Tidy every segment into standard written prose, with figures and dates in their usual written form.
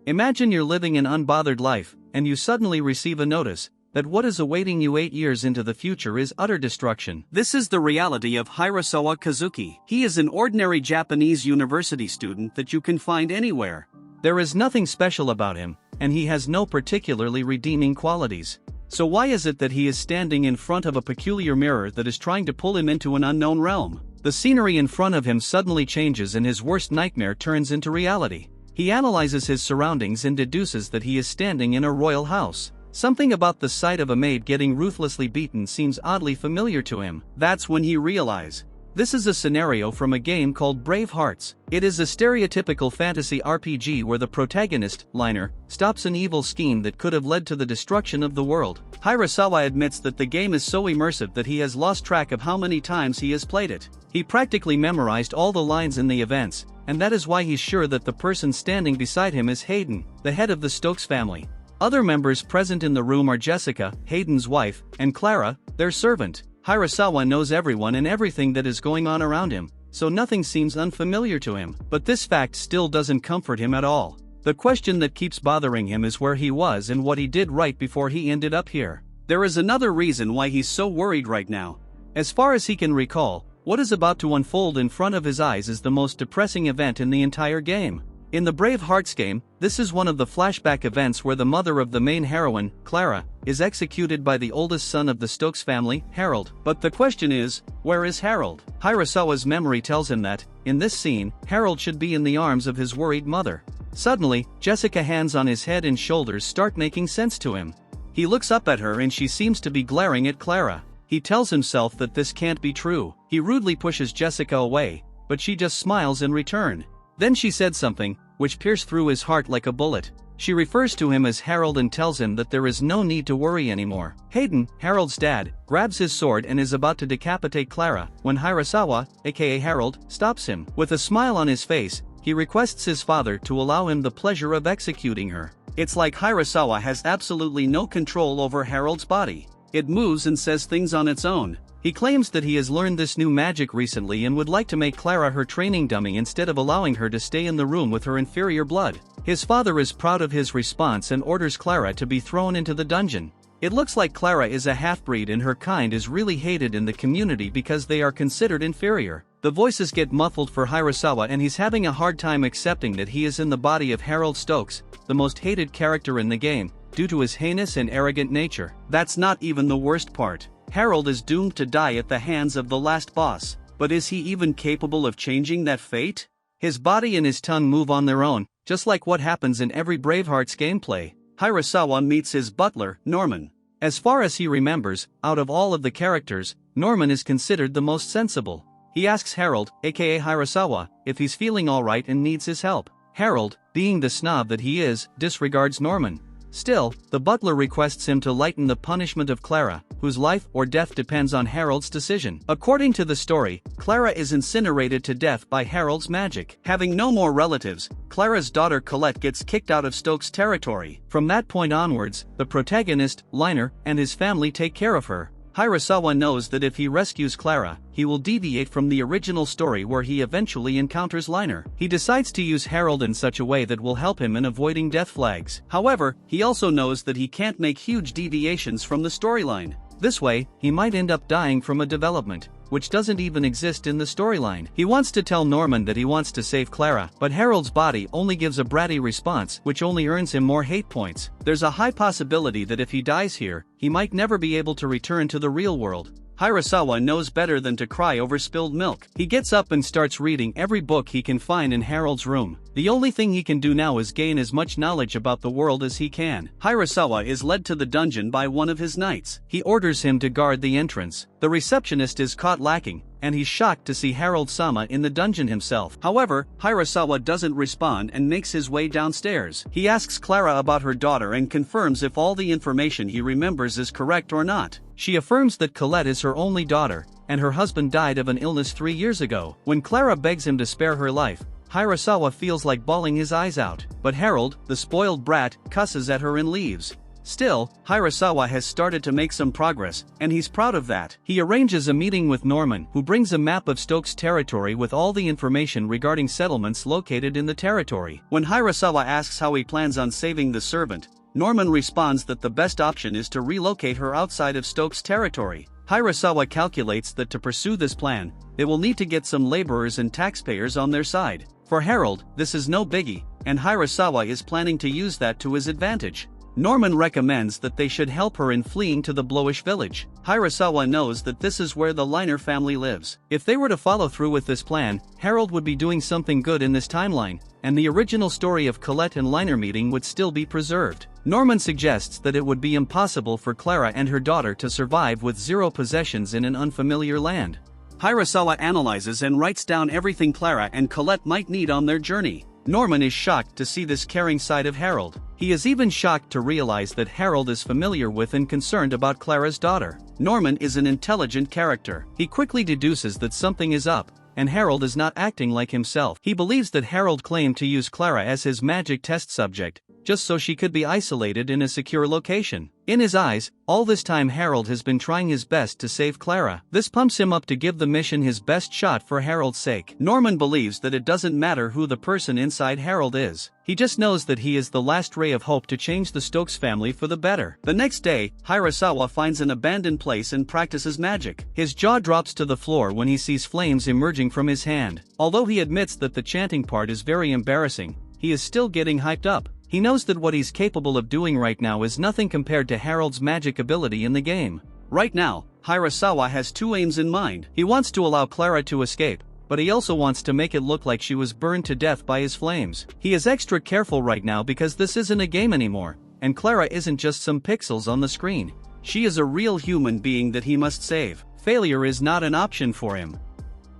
Imagine you're living an unbothered life, and you suddenly receive a notice that what is awaiting you 8 years into the future is utter destruction. This is the reality of Hirasawa Kazuki. He is an ordinary Japanese university student that you can find anywhere. There is nothing special about him, and he has no particularly redeeming qualities. So why is it that he is standing in front of a peculiar mirror that is trying to pull him into an unknown realm? The scenery in front of him suddenly changes and his worst nightmare turns into reality. He analyzes his surroundings and deduces that he is standing in a royal house. Something about the sight of a maid getting ruthlessly beaten seems oddly familiar to him. That's when he realizes. This is a scenario from a game called Brave Hearts. It is a stereotypical fantasy RPG where the protagonist, Liner, stops an evil scheme that could have led to the destruction of the world. Hirasawa admits that the game is so immersive that he has lost track of how many times he has played it. He practically memorized all the lines in the events, and that is why he's sure that the person standing beside him is Hayden, the head of the Stokes family. Other members present in the room are Jessica, Hayden's wife, and Clara, their servant. Hirasawa knows everyone and everything that is going on around him, so nothing seems unfamiliar to him. But this fact still doesn't comfort him at all. The question that keeps bothering him is where he was and what he did right before he ended up here. There is another reason why he's so worried right now. As far as he can recall, what is about to unfold in front of his eyes is the most depressing event in the entire game. In the Brave Hearts game, this is one of the flashback events where the mother of the main heroine, Clara, is executed by the oldest son of the Stokes family, Harold. But the question is, where is Harold? Hirasawa's memory tells him that, in this scene, Harold should be in the arms of his worried mother. Suddenly, Jessica's hands on his head and shoulders start making sense to him. He looks up at her and she seems to be glaring at Clara. He tells himself that this can't be true. He rudely pushes Jessica away, but she just smiles in return. Then she said something, which pierced through his heart like a bullet. She refers to him as Harold and tells him that there is no need to worry anymore. Hayden, Harold's dad, grabs his sword and is about to decapitate Clara, when Hirasawa, aka Harold, stops him. With a smile on his face, he requests his father to allow him the pleasure of executing her. It's like Hirasawa has absolutely no control over Harold's body. It moves and says things on its own. He claims that he has learned this new magic recently and would like to make Clara her training dummy instead of allowing her to stay in the room with her inferior blood. His father is proud of his response and orders Clara to be thrown into the dungeon. It looks like Clara is a half-breed and her kind is really hated in the community because they are considered inferior. The voices get muffled for Hirasawa and he's having a hard time accepting that he is in the body of Harold Stokes, the most hated character in the game, due to his heinous and arrogant nature. That's not even the worst part. Harold is doomed to die at the hands of the last boss, but is he even capable of changing that fate? His body and his tongue move on their own, just like what happens in every Brave Hearts gameplay. Hirasawa meets his butler, Norman. As far as he remembers, out of all of the characters, Norman is considered the most sensible. He asks Harold, aka Hirasawa, if he's feeling alright and needs his help. Harold, being the snob that he is, disregards Norman. Still, the butler requests him to lighten the punishment of Clara, whose life or death depends on Harold's decision. According to the story, Clara is incinerated to death by Harold's magic. Having no more relatives, Clara's daughter Colette gets kicked out of Stokes' territory. From that point onwards, the protagonist, Liner, and his family take care of her. Hirasawa knows that if he rescues Clara, he will deviate from the original story where he eventually encounters Liner. He decides to use Harold in such a way that will help him in avoiding death flags. However, he also knows that he can't make huge deviations from the storyline. This way, he might end up dying from a development, which doesn't even exist in the storyline. He wants to tell Norman that he wants to save Clara, but Harold's body only gives a bratty response, which only earns him more hate points. There's a high possibility that if he dies here, he might never be able to return to the real world. Hirasawa knows better than to cry over spilled milk. He gets up and starts reading every book he can find in Harold's room. The only thing he can do now is gain as much knowledge about the world as he can. Hirasawa is led to the dungeon by one of his knights. He orders him to guard the entrance. The receptionist is caught lacking, and he's shocked to see Harold-sama in the dungeon himself. However, Hirasawa doesn't respond and makes his way downstairs. He asks Clara about her daughter and confirms if all the information he remembers is correct or not. She affirms that Colette is her only daughter, and her husband died of an illness 3 years ago. When Clara begs him to spare her life, Hirasawa feels like bawling his eyes out. But Harold, the spoiled brat, cusses at her and leaves. Still, Hirasawa has started to make some progress, and he's proud of that. He arranges a meeting with Norman, who brings a map of Stokes' territory with all the information regarding settlements located in the territory. When Hirasawa asks how he plans on saving the servant, Norman responds that the best option is to relocate her outside of Stokes' territory. Hirasawa calculates that to pursue this plan, they will need to get some laborers and taxpayers on their side. For Harold, this is no biggie, and Hirasawa is planning to use that to his advantage. Norman recommends that they should help her in fleeing to the Blowish village. Hirasawa knows that this is where the Liner family lives. If they were to follow through with this plan, Harold would be doing something good in this timeline, and the original story of Colette and Liner meeting would still be preserved. Norman suggests that it would be impossible for Clara and her daughter to survive with 0 possessions in an unfamiliar land. Hirasawa analyzes and writes down everything Clara and Colette might need on their journey. Norman is shocked to see this caring side of Harold. He is even shocked to realize that Harold is familiar with and concerned about Clara's daughter. Norman is an intelligent character. He quickly deduces that something is up, and Harold is not acting like himself. He believes that Harold claimed to use Clara as his magic test subject, just so she could be isolated in a secure location. In his eyes, all this time Harold has been trying his best to save Clara. This pumps him up to give the mission his best shot for Harold's sake. Norman believes that it doesn't matter who the person inside Harold is. He just knows that he is the last ray of hope to change the Stokes family for the better. The next day, Hirasawa finds an abandoned place and practices magic. His jaw drops to the floor when he sees flames emerging from his hand. Although he admits that the chanting part is very embarrassing, he is still getting hyped up. He knows that what he's capable of doing right now is nothing compared to Harold's magic ability in the game. Right now, Hirasawa has 2 aims in mind. He wants to allow Clara to escape, but he also wants to make it look like she was burned to death by his flames. He is extra careful right now because this isn't a game anymore, and Clara isn't just some pixels on the screen. She is a real human being that he must save. Failure is not an option for him.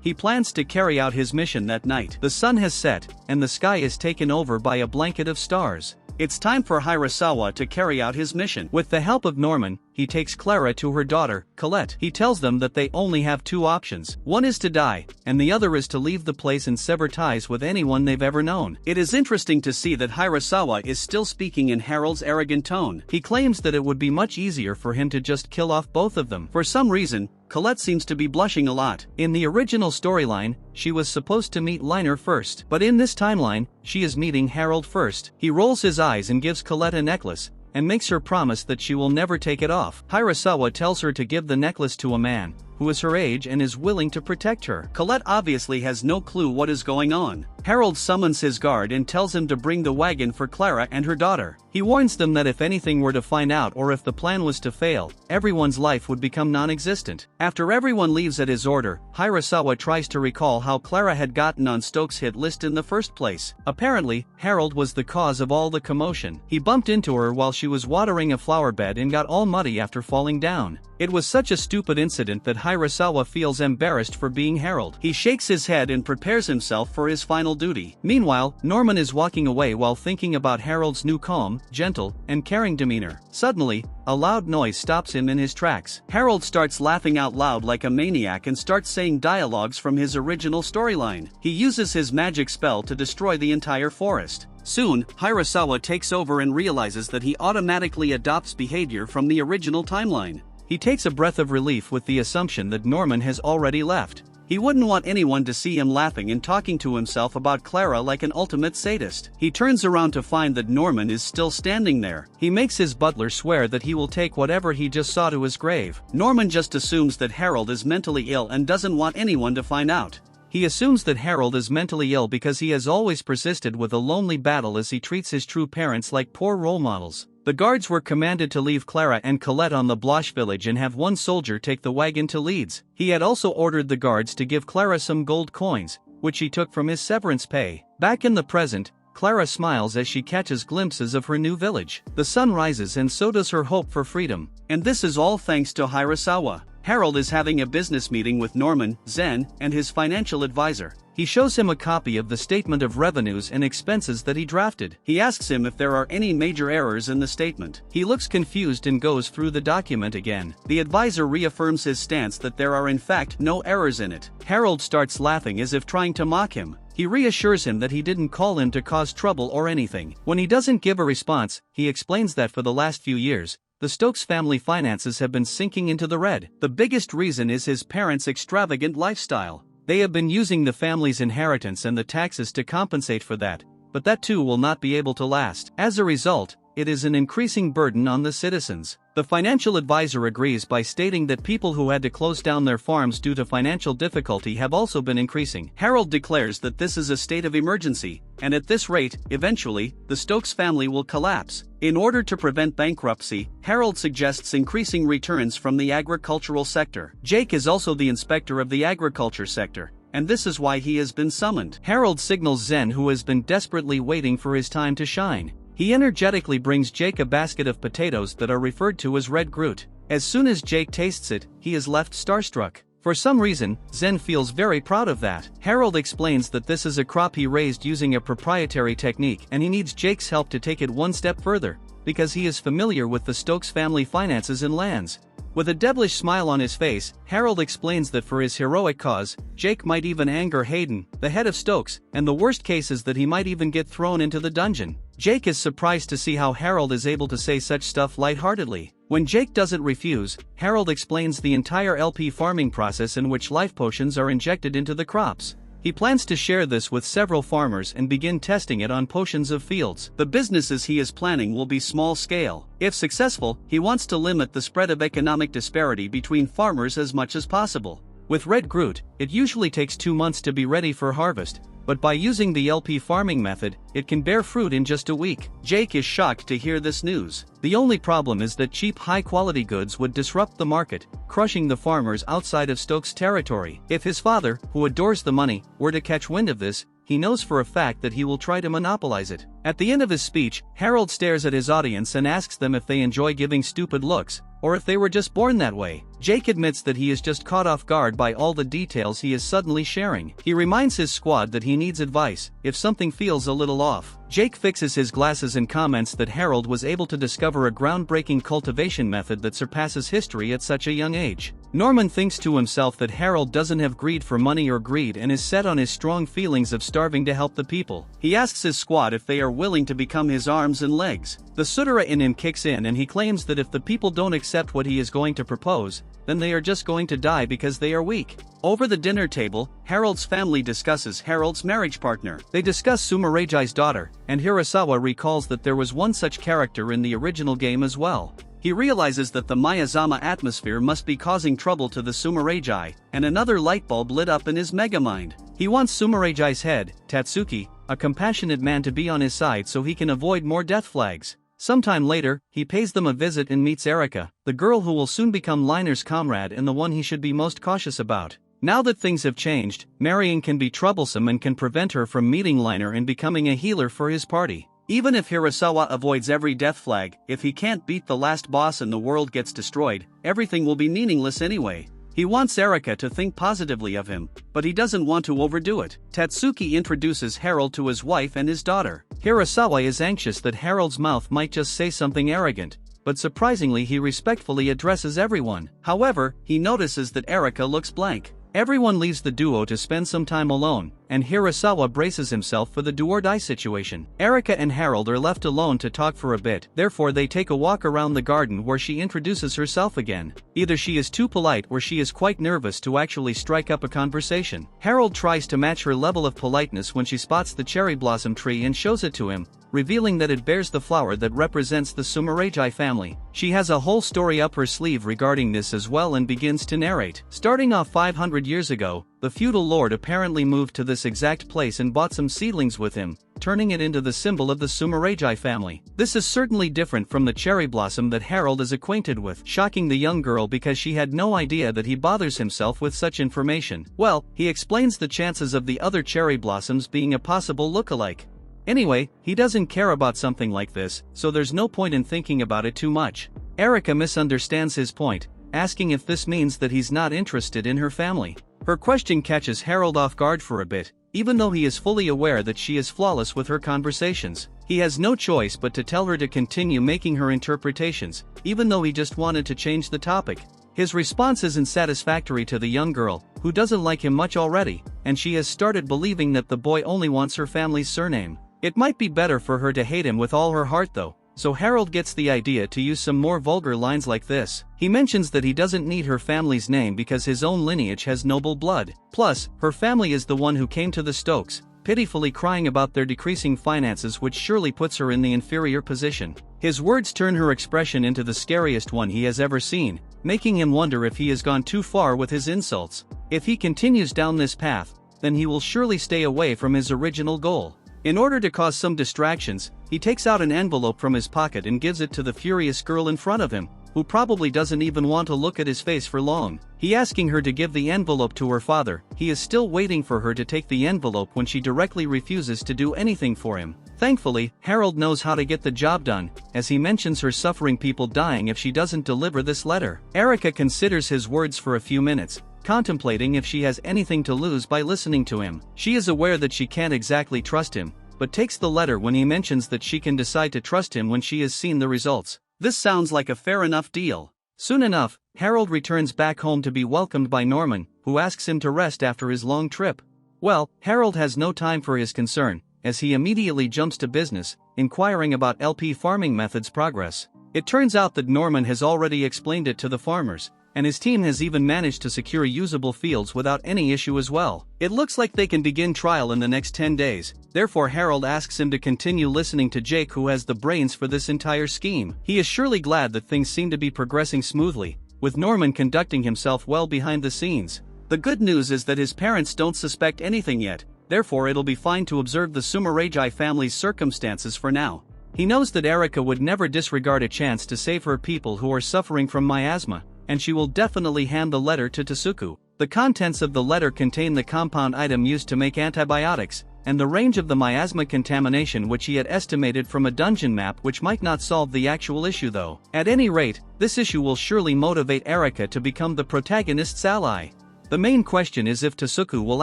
He plans to carry out his mission that night. The sun has set, and the sky is taken over by a blanket of stars. It's time for Hirasawa to carry out his mission. With the help of Norman, he takes Clara to her daughter, Colette. He tells them that they only have 2 options. One is to die, and the other is to leave the place and sever ties with anyone they've ever known. It is interesting to see that Hirasawa is still speaking in Harold's arrogant tone. He claims that it would be much easier for him to just kill off both of them. For some reason, Colette seems to be blushing a lot. In the original storyline, she was supposed to meet Liner first, but in this timeline, she is meeting Harold first. He rolls his eyes and gives Colette a necklace, and makes her promise that she will never take it off. Hirasawa tells her to give the necklace to a man who is her age and is willing to protect her. Colette obviously has no clue what is going on. Harold summons his guard and tells him to bring the wagon for Clara and her daughter. He warns them that if anything were to find out or if the plan was to fail, everyone's life would become non-existent. After everyone leaves at his order, Hirasawa tries to recall how Clara had gotten on Stokes' hit list in the first place. Apparently, Harold was the cause of all the commotion. He bumped into her while she was watering a flower bed and got all muddy after falling down. It was such a stupid incident that Hirasawa feels embarrassed for being Harold. He shakes his head and prepares himself for his final duty. Meanwhile, Norman is walking away while thinking about Harold's new calm, gentle, and caring demeanor. Suddenly, a loud noise stops him in his tracks. Harold starts laughing out loud like a maniac and starts saying dialogues from his original storyline. He uses his magic spell to destroy the entire forest. Soon, Hirasawa takes over and realizes that he automatically adopts behavior from the original timeline. He takes a breath of relief with the assumption that Norman has already left. He wouldn't want anyone to see him laughing and talking to himself about Clara like an ultimate sadist. He turns around to find that Norman is still standing there. He makes his butler swear that he will take whatever he just saw to his grave. Norman just assumes that Harold is mentally ill and doesn't want anyone to find out. He assumes that Harold is mentally ill because he has always persisted with a lonely battle as he treats his true parents like poor role models. The guards were commanded to leave Clara and Colette on the Blosh village and have one soldier take the wagon to Leeds. He had also ordered the guards to give Clara some gold coins, which he took from his severance pay. Back in the present, Clara smiles as she catches glimpses of her new village. The sun rises and so does her hope for freedom. And this is all thanks to Hirasawa. Harold is having a business meeting with Norman, Zen, and his financial advisor. He shows him a copy of the statement of revenues and expenses that he drafted. He asks him if there are any major errors in the statement. He looks confused and goes through the document again. The advisor reaffirms his stance that there are in fact no errors in it. Harold starts laughing as if trying to mock him. He reassures him that he didn't call him to cause trouble or anything. When he doesn't give a response, he explains that for the last few years, the Stokes family finances have been sinking into the red. The biggest reason is his parents' extravagant lifestyle. They have been using the family's inheritance and the taxes to compensate for that, but that too will not be able to last. As a result, it is an increasing burden on the citizens. The financial advisor agrees by stating that people who had to close down their farms due to financial difficulty have also been increasing. Harold declares that this is a state of emergency, and at this rate, eventually, the Stokes family will collapse. In order to prevent bankruptcy, Harold suggests increasing returns from the agricultural sector. Jake is also the inspector of the agriculture sector, and this is why he has been summoned. Harold signals Zen, who has been desperately waiting for his time to shine. He energetically brings Jake a basket of potatoes that are referred to as Red Groot. As soon as Jake tastes it, he is left starstruck. For some reason, Zen feels very proud of that. Harold explains that this is a crop he raised using a proprietary technique, and he needs Jake's help to take it one step further, because he is familiar with the Stokes family finances and lands. With a devilish smile on his face, Harold explains that for his heroic cause, Jake might even anger Hayden, the head of Stokes, and the worst case is that he might even get thrown into the dungeon. Jake is surprised to see how Harold is able to say such stuff lightheartedly. When Jake doesn't refuse, Harold explains the entire LP farming process in which life potions are injected into the crops. He plans to share this with several farmers and begin testing it on portions of fields. The businesses he is planning will be small scale. If successful, he wants to limit the spread of economic disparity between farmers as much as possible. With Red Groot, it usually takes 2 months to be ready for harvest, but by using the LP farming method, it can bear fruit in just a week. Jake is shocked to hear this news. The only problem is that cheap high-quality goods would disrupt the market, crushing the farmers outside of Stokes' territory. If his father, who adores the money, were to catch wind of this, he knows for a fact that he will try to monopolize it. At the end of his speech, Harold stares at his audience and asks them if they enjoy giving stupid looks, or if they were just born that way. Jake admits that he is just caught off guard by all the details he is suddenly sharing. He reminds his squad that he needs advice if something feels a little off. Jake fixes his glasses and comments that Harold was able to discover a groundbreaking cultivation method that surpasses history at such a young age. Norman thinks to himself that Harold doesn't have greed for money or greed and is set on his strong feelings of starving to help the people. He asks his squad if they are willing to become his arms and legs. The Sudara in him kicks in and he claims that if the people don't accept what he is going to propose, then they are just going to die because they are weak. Over the dinner table, Harold's family discusses Harold's marriage partner. They discuss Sumerajai's daughter, and Hirasawa recalls that there was one such character in the original game as well. He realizes that the Miyazama atmosphere must be causing trouble to the Sumerajai, and another light bulb lit up in his megamind. He wants Sumerajai's head, Tatsuki, a compassionate man, to be on his side so he can avoid more death flags. Sometime later, he pays them a visit and meets Erika, the girl who will soon become Liner's comrade and the one he should be most cautious about. Now that things have changed, marrying can be troublesome and can prevent her from meeting Liner and becoming a healer for his party. Even if Hirasawa avoids every death flag, if he can't beat the last boss and the world gets destroyed, everything will be meaningless anyway. He wants Erika to think positively of him, but he doesn't want to overdo it. Tatsuki introduces Harold to his wife and his daughter. Hirasawa is anxious that Harold's mouth might just say something arrogant, but surprisingly he respectfully addresses everyone. However, he notices that Erika looks blank. Everyone leaves the duo to spend some time alone, and Hirasawa braces himself for the do-or-die situation. Erika and Harold are left alone to talk for a bit, therefore they take a walk around the garden where she introduces herself again. Either she is too polite or she is quite nervous to actually strike up a conversation. Harold tries to match her level of politeness when she spots the cherry blossom tree and shows it to him, revealing that it bears the flower that represents the Sumerajai family. She has a whole story up her sleeve regarding this as well and begins to narrate. Starting off 500 years ago, the feudal lord apparently moved to this exact place and bought some seedlings with him, turning it into the symbol of the Sumerajai family. This is certainly different from the cherry blossom that Harold is acquainted with, shocking the young girl because she had no idea that he bothers himself with such information. Well, he explains the chances of the other cherry blossoms being a possible look-alike. Anyway, he doesn't care about something like this, so there's no point in thinking about it too much. Erika misunderstands his point, asking if this means that he's not interested in her family. Her question catches Harold off guard for a bit, even though he is fully aware that she is flawless with her conversations. He has no choice but to tell her to continue making her interpretations, even though he just wanted to change the topic. His response isn't satisfactory to the young girl, who doesn't like him much already, and she has started believing that the boy only wants her family's surname. It might be better for her to hate him with all her heart though, so Harold gets the idea to use some more vulgar lines like this. He mentions that he doesn't need her family's name because his own lineage has noble blood. Plus, her family is the one who came to the Stokes, pitifully crying about their decreasing finances, which surely puts her in the inferior position. His words turn her expression into the scariest one he has ever seen, making him wonder if he has gone too far with his insults. If he continues down this path, then he will surely stay away from his original goal. In order to cause some distractions, he takes out an envelope from his pocket and gives it to the furious girl in front of him, who probably doesn't even want to look at his face for long. He asking her to give the envelope to her father. He is still waiting for her to take the envelope when she directly refuses to do anything for him. Thankfully, Harold knows how to get the job done, as he mentions her suffering people dying if she doesn't deliver this letter. Erica considers his words for a few minutes, contemplating if she has anything to lose by listening to him. She is aware that she can't exactly trust him, but takes the letter when he mentions that she can decide to trust him when she has seen the results. This sounds like a fair enough deal. Soon enough, Harold returns back home to be welcomed by Norman, who asks him to rest after his long trip. Well, Harold has no time for his concern, as he immediately jumps to business, inquiring about LP farming methods progress. It turns out that Norman has already explained it to the farmers, and his team has even managed to secure usable fields without any issue as well. It looks like they can begin trial in the next 10 days, therefore Harold asks him to continue listening to Jake, who has the brains for this entire scheme. He is surely glad that things seem to be progressing smoothly, with Norman conducting himself well behind the scenes. The good news is that his parents don't suspect anything yet, therefore it'll be fine to observe the Sumeragi family's circumstances for now. He knows that Erica would never disregard a chance to save her people who are suffering from miasma, and she will definitely hand the letter to Tasuku. The contents of the letter contain the compound item used to make antibiotics, and the range of the miasma contamination which he had estimated from a dungeon map, which might not solve the actual issue though. At any rate, this issue will surely motivate Erica to become the protagonist's ally. The main question is if Tasuku will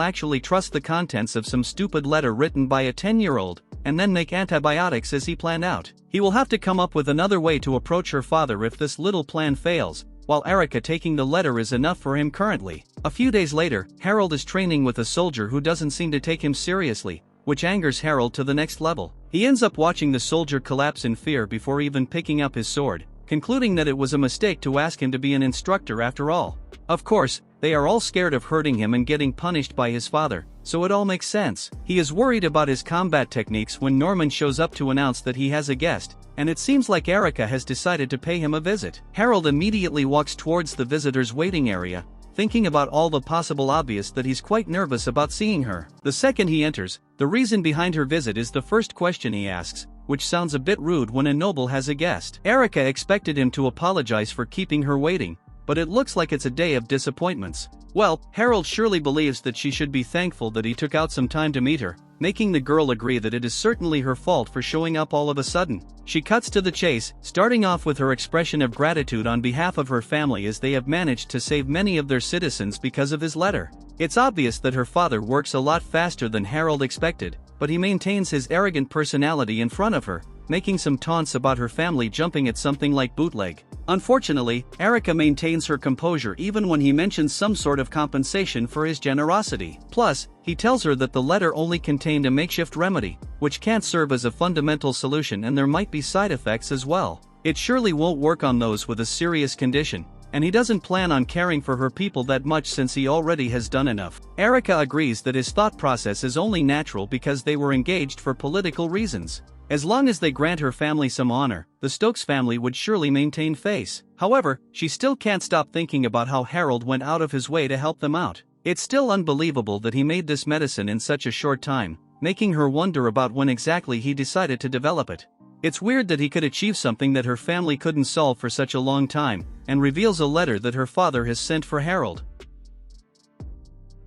actually trust the contents of some stupid letter written by a 10-year-old, and then make antibiotics as he planned out. He will have to come up with another way to approach her father if this little plan fails, while Erica taking the letter is enough for him currently. A few days later, Harold is training with a soldier who doesn't seem to take him seriously, which angers Harold to the next level. He ends up watching the soldier collapse in fear before even picking up his sword, concluding that it was a mistake to ask him to be an instructor after all. Of course, they are all scared of hurting him and getting punished by his father, so it all makes sense. He is worried about his combat techniques when Norman shows up to announce that he has a guest, and it seems like Erica has decided to pay him a visit. Harold immediately walks towards the visitor's waiting area, thinking about all the possible obvious that he's quite nervous about seeing her. The second he enters, the reason behind her visit is the first question he asks, which sounds a bit rude when a noble has a guest. Erica expected him to apologize for keeping her waiting, but it looks like it's a day of disappointments. Well, Harold surely believes that she should be thankful that he took out some time to meet her, making the girl agree that it is certainly her fault for showing up all of a sudden. She cuts to the chase, starting off with her expression of gratitude on behalf of her family as they have managed to save many of their citizens because of his letter. It's obvious that her father works a lot faster than Harold expected, but he maintains his arrogant personality in front of her, making some taunts about her family jumping at something like bootleg. Unfortunately, Erica maintains her composure even when he mentions some sort of compensation for his generosity. Plus, he tells her that the letter only contained a makeshift remedy, which can't serve as a fundamental solution and there might be side effects as well. It surely won't work on those with a serious condition, and he doesn't plan on caring for her people that much since he already has done enough. Erica agrees that his thought process is only natural because they were engaged for political reasons. As long as they grant her family some honor, the Stokes family would surely maintain face. However, she still can't stop thinking about how Harold went out of his way to help them out. It's still unbelievable that he made this medicine in such a short time, making her wonder about when exactly he decided to develop it. It's weird that he could achieve something that her family couldn't solve for such a long time, and reveals a letter that her father has sent for Harold.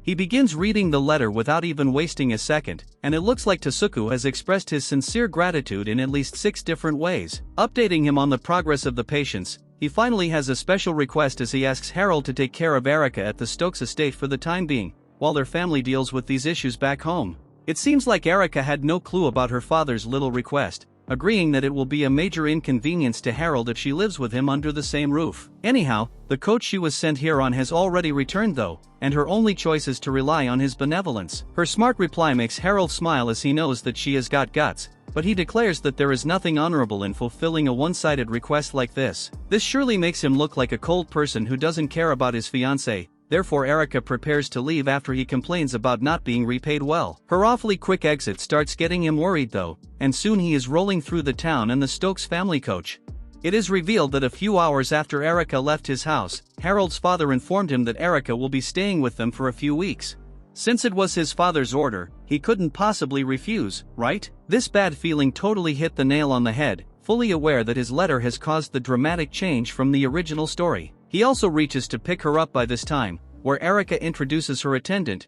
He begins reading the letter without even wasting a second, and it looks like Tasuku has expressed his sincere gratitude in at least 6 different ways. Updating him on the progress of the patients, he finally has a special request as he asks Harold to take care of Erica at the Stokes estate for the time being, while their family deals with these issues back home. It seems like Erica had no clue about her father's little request, agreeing that it will be a major inconvenience to Harold if she lives with him under the same roof. Anyhow, the coach she was sent here on has already returned though, and her only choice is to rely on his benevolence. Her smart reply makes Harold smile as he knows that she has got guts, but he declares that there is nothing honorable in fulfilling a one-sided request like this. This surely makes him look like a cold person who doesn't care about his fiancée. Therefore Erica prepares to leave after he complains about not being repaid well. Her awfully quick exit starts getting him worried though, and soon he is rolling through the town and the Stokes family coach. It is revealed that a few hours after Erica left his house, Harold's father informed him that Erica will be staying with them for a few weeks. Since it was his father's order, he couldn't possibly refuse, right? This bad feeling totally hit the nail on the head, fully aware that his letter has caused the dramatic change from the original story. He also reaches to pick her up by this time, where Erica introduces her attendant,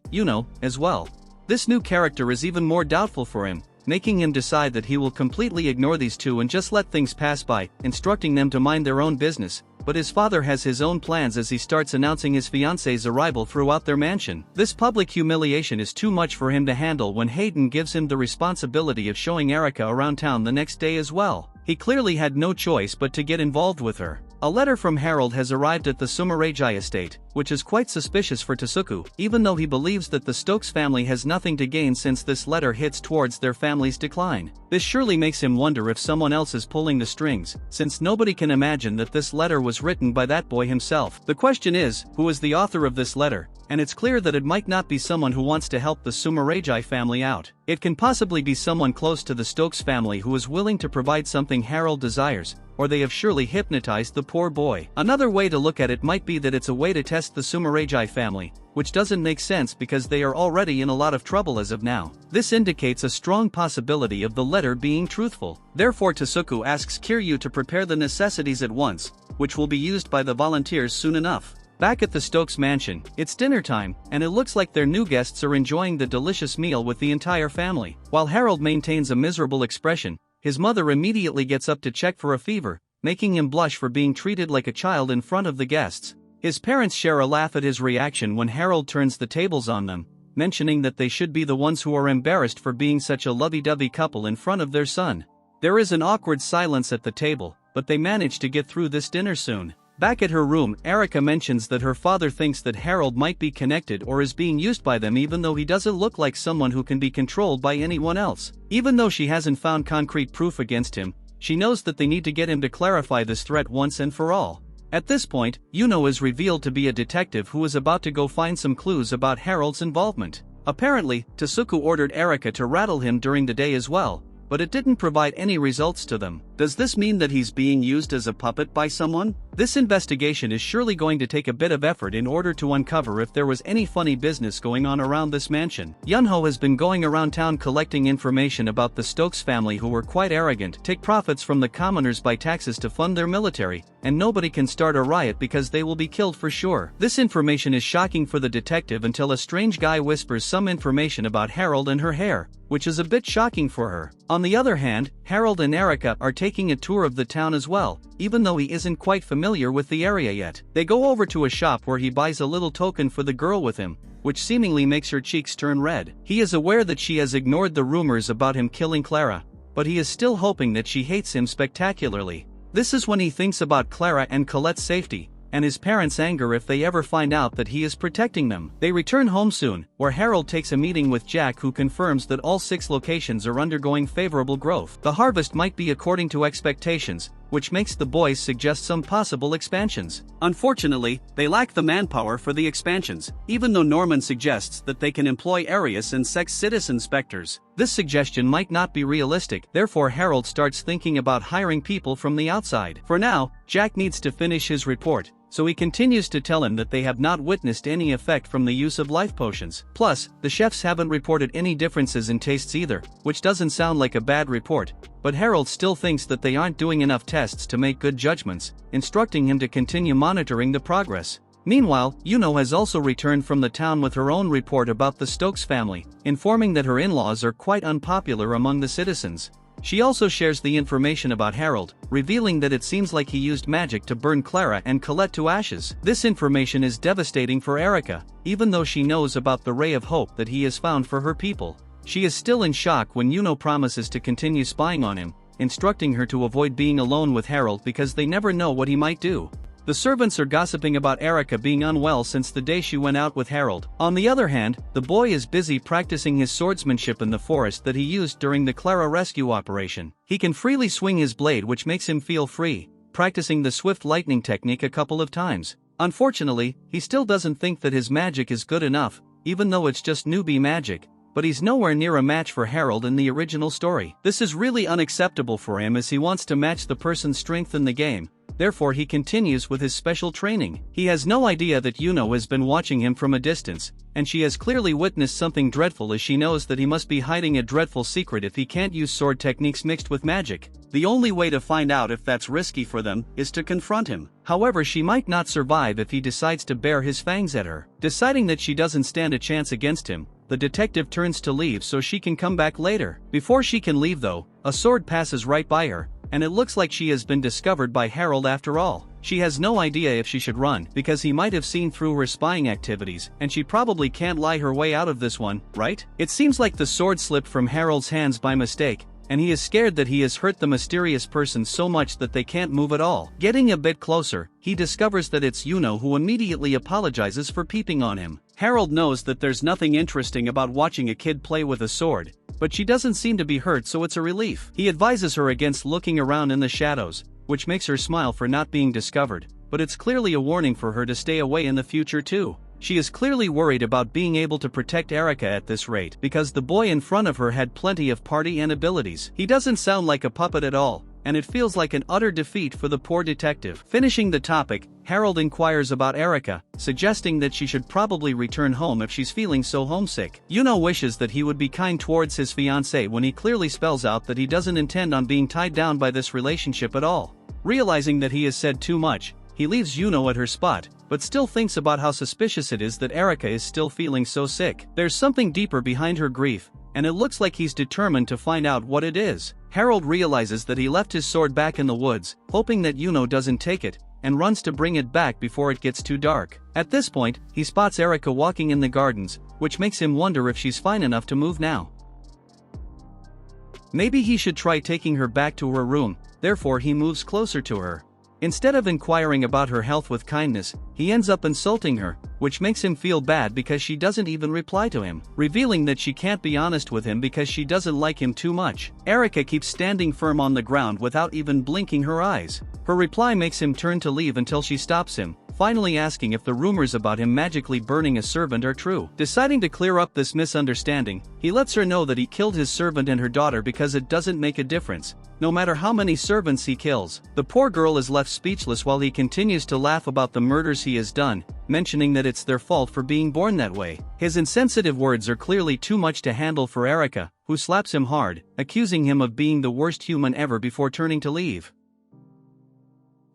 as well. This new character is even more doubtful for him, making him decide that he will completely ignore these two and just let things pass by, instructing them to mind their own business. But his father has his own plans as he starts announcing his fiancée's arrival throughout their mansion. This public humiliation is too much for him to handle when Hayden gives him the responsibility of showing Erica around town the next day as well. He clearly had no choice but to get involved with her. A letter from Harold has arrived at the Sumeragi estate, which is quite suspicious for Tasuku, even though he believes that the Stokes family has nothing to gain since this letter hits towards their family's decline. This surely makes him wonder if someone else is pulling the strings, since nobody can imagine that this letter was written by that boy himself. The question is, who is the author of this letter? And it's clear that it might not be someone who wants to help the Sumeragi family out. It can possibly be someone close to the Stokes family who is willing to provide something Harold desires, or they have surely hypnotized the poor boy. Another way to look at it might be that it's a way to test the Sumeragi family, which doesn't make sense because they are already in a lot of trouble as of now. This indicates a strong possibility of the letter being truthful. Therefore Tasuku asks Kiryu to prepare the necessities at once, which will be used by the volunteers soon enough. Back at the Stokes mansion, it's dinner time, and it looks like their new guests are enjoying the delicious meal with the entire family. While Harold maintains a miserable expression, his mother immediately gets up to check for a fever, making him blush for being treated like a child in front of the guests. His parents share a laugh at his reaction when Harold turns the tables on them, mentioning that they should be the ones who are embarrassed for being such a lovey-dovey couple in front of their son. There is an awkward silence at the table, but they manage to get through this dinner soon. Back at her room, Erica mentions that her father thinks that Harold might be connected or is being used by them even though he doesn't look like someone who can be controlled by anyone else. Even though she hasn't found concrete proof against him, she knows that they need to get him to clarify this threat once and for all. At this point, Yuno is revealed to be a detective who is about to go find some clues about Harold's involvement. Apparently, Tasuku ordered Erica to rattle him during the day as well, but it didn't provide any results to them. Does this mean that he's being used as a puppet by someone? This investigation is surely going to take a bit of effort in order to uncover if there was any funny business going on around this mansion. Yunho has been going around town collecting information about the Stokes family who were quite arrogant, take profits from the commoners by taxes to fund their military, and nobody can start a riot because they will be killed for sure. This information is shocking for the detective until a strange guy whispers some information about Harold and her hair, which is a bit shocking for her. On the other hand, Harold and Erica are taking a tour of the town as well, even though he isn't quite familiar with the area yet. They go over to a shop where he buys a little token for the girl with him, which seemingly makes her cheeks turn red. He is aware that she has ignored the rumors about him killing Clara, but he is still hoping that she hates him spectacularly. This is when he thinks about Clara and Colette's safety, and his parents' anger if they ever find out that he is protecting them. They return home soon, where Harold takes a meeting with Jack who confirms that all 6 locations are undergoing favorable growth. The harvest might be according to expectations, which makes the boys suggest some possible expansions. Unfortunately, they lack the manpower for the expansions, even though Norman suggests that they can employ Arius and sex citizen inspectors. This suggestion might not be realistic, therefore Harold starts thinking about hiring people from the outside. For now, Jack needs to finish his report, so he continues to tell him that they have not witnessed any effect from the use of life potions. Plus, the chefs haven't reported any differences in tastes either, which doesn't sound like a bad report, but Harold still thinks that they aren't doing enough tests to make good judgments, instructing him to continue monitoring the progress. Meanwhile, Yuno has also returned from the town with her own report about the Stokes family, informing that her in-laws are quite unpopular among the citizens. She also shares the information about Harold, revealing that it seems like he used magic to burn Clara and Colette to ashes. This information is devastating for Erica, even though she knows about the ray of hope that he has found for her people. She is still in shock when Yuno promises to continue spying on him, instructing her to avoid being alone with Harold because they never know what he might do. The servants are gossiping about Erica being unwell since the day she went out with Harold. On the other hand, the boy is busy practicing his swordsmanship in the forest that he used during the Clara rescue operation. He can freely swing his blade, which makes him feel free, practicing the swift lightning technique a couple of times. Unfortunately, he still doesn't think that his magic is good enough, even though it's just newbie magic. But he's nowhere near a match for Harold in the original story. This is really unacceptable for him as he wants to match the person's strength in the game. Therefore he continues with his special training. He has no idea that Yuno has been watching him from a distance, and she has clearly witnessed something dreadful as she knows that he must be hiding a dreadful secret if he can't use sword techniques mixed with magic. The only way to find out if that's risky for them is to confront him. However, she might not survive if he decides to bare his fangs at her. Deciding that she doesn't stand a chance against him, the detective turns to leave so she can come back later. Before she can leave though, a sword passes right by her, and it looks like she has been discovered by Harold after all. She has no idea if she should run because he might have seen through her spying activities, and she probably can't lie her way out of this one, right? It seems like the sword slipped from Harold's hands by mistake, and he is scared that he has hurt the mysterious person so much that they can't move at all. Getting a bit closer, he discovers that it's Yuno, who immediately apologizes for peeping on him. Harold knows that there's nothing interesting about watching a kid play with a sword, but she doesn't seem to be hurt, so it's a relief. He advises her against looking around in the shadows, which makes her smile for not being discovered, but it's clearly a warning for her to stay away in the future too. She is clearly worried about being able to protect Erica at this rate because the boy in front of her had plenty of party and abilities. He doesn't sound like a puppet at all, and it feels like an utter defeat for the poor detective. Finishing the topic, Harold inquires about Erica, suggesting that she should probably return home if she's feeling so homesick. Yuno wishes that he would be kind towards his fiancée when he clearly spells out that he doesn't intend on being tied down by this relationship at all. Realizing that he has said too much, he leaves Yuno at her spot, but still thinks about how suspicious it is that Erica is still feeling so sick. There's something deeper behind her grief, and it looks like he's determined to find out what it is. Harold realizes that he left his sword back in the woods, hoping that Yuno doesn't take it, and runs to bring it back before it gets too dark. At this point, he spots Erica walking in the gardens, which makes him wonder if she's fine enough to move now. Maybe he should try taking her back to her room. Therefore he moves closer to her. Instead of inquiring about her health with kindness, he ends up insulting her, which makes him feel bad because she doesn't even reply to him, revealing that she can't be honest with him because she doesn't like him too much. Erica keeps standing firm on the ground without even blinking her eyes. Her reply makes him turn to leave until she stops him, finally asking if the rumors about him magically burning a servant are true. Deciding to clear up this misunderstanding, he lets her know that he killed his servant and her daughter because it doesn't make a difference, no matter how many servants he kills. The poor girl is left speechless while he continues to laugh about the murders he has done, mentioning that it's their fault for being born that way. His insensitive words are clearly too much to handle for Erica, who slaps him hard, accusing him of being the worst human ever before turning to leave.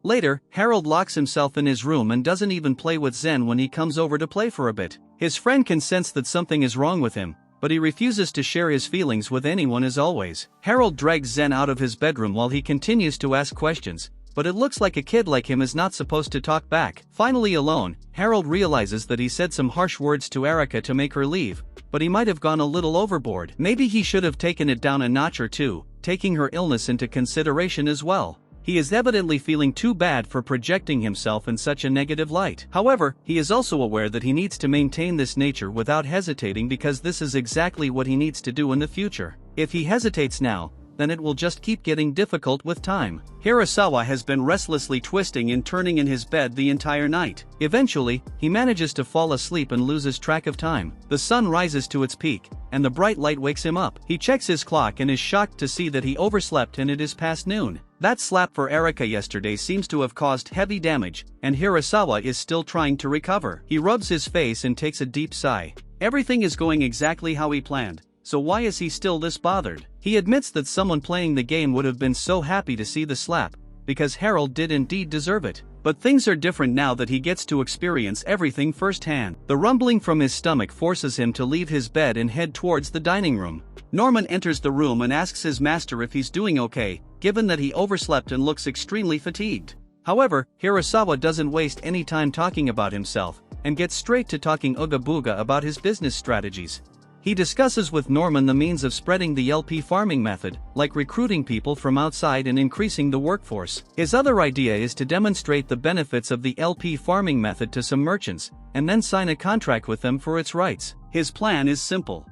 Later, Harold locks himself in his room and doesn't even play with Zen when he comes over to play for a bit. His friend can sense that something is wrong with him, but he refuses to share his feelings with anyone as always. Harold drags Zen out of his bedroom while he continues to ask questions, but it looks like a kid like him is not supposed to talk back. Finally alone, Harold realizes that he said some harsh words to Erica to make her leave, but he might have gone a little overboard. Maybe he should have taken it down a notch or two, taking her illness into consideration as well. He is evidently feeling too bad for projecting himself in such a negative light. However, he is also aware that he needs to maintain this nature without hesitating because this is exactly what he needs to do in the future. If he hesitates now, then it will just keep getting difficult with time. Hirasawa has been restlessly twisting and turning in his bed the entire night. Eventually, he manages to fall asleep and loses track of time. The sun rises to its peak, and the bright light wakes him up. He checks his clock and is shocked to see that he overslept and it is past noon. That slap for Erica yesterday seems to have caused heavy damage, and Hirasawa is still trying to recover. He rubs his face and takes a deep sigh. Everything is going exactly how he planned, so why is he still this bothered? He admits that someone playing the game would have been so happy to see the slap, because Harold did indeed deserve it. But things are different now that he gets to experience everything firsthand. The rumbling from his stomach forces him to leave his bed and head towards the dining room. Norman enters the room and asks his master if he's doing okay, given that he overslept and looks extremely fatigued. However, Hirasawa doesn't waste any time talking about himself, and gets straight to talking ooga booga about his business strategies. He discusses with Norman the means of spreading the LP farming method, like recruiting people from outside and increasing the workforce. His other idea is to demonstrate the benefits of the LP farming method to some merchants, and then sign a contract with them for its rights. His plan is simple.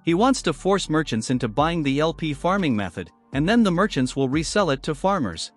He wants to force merchants into buying the LP farming method, and then the merchants will resell it to farmers.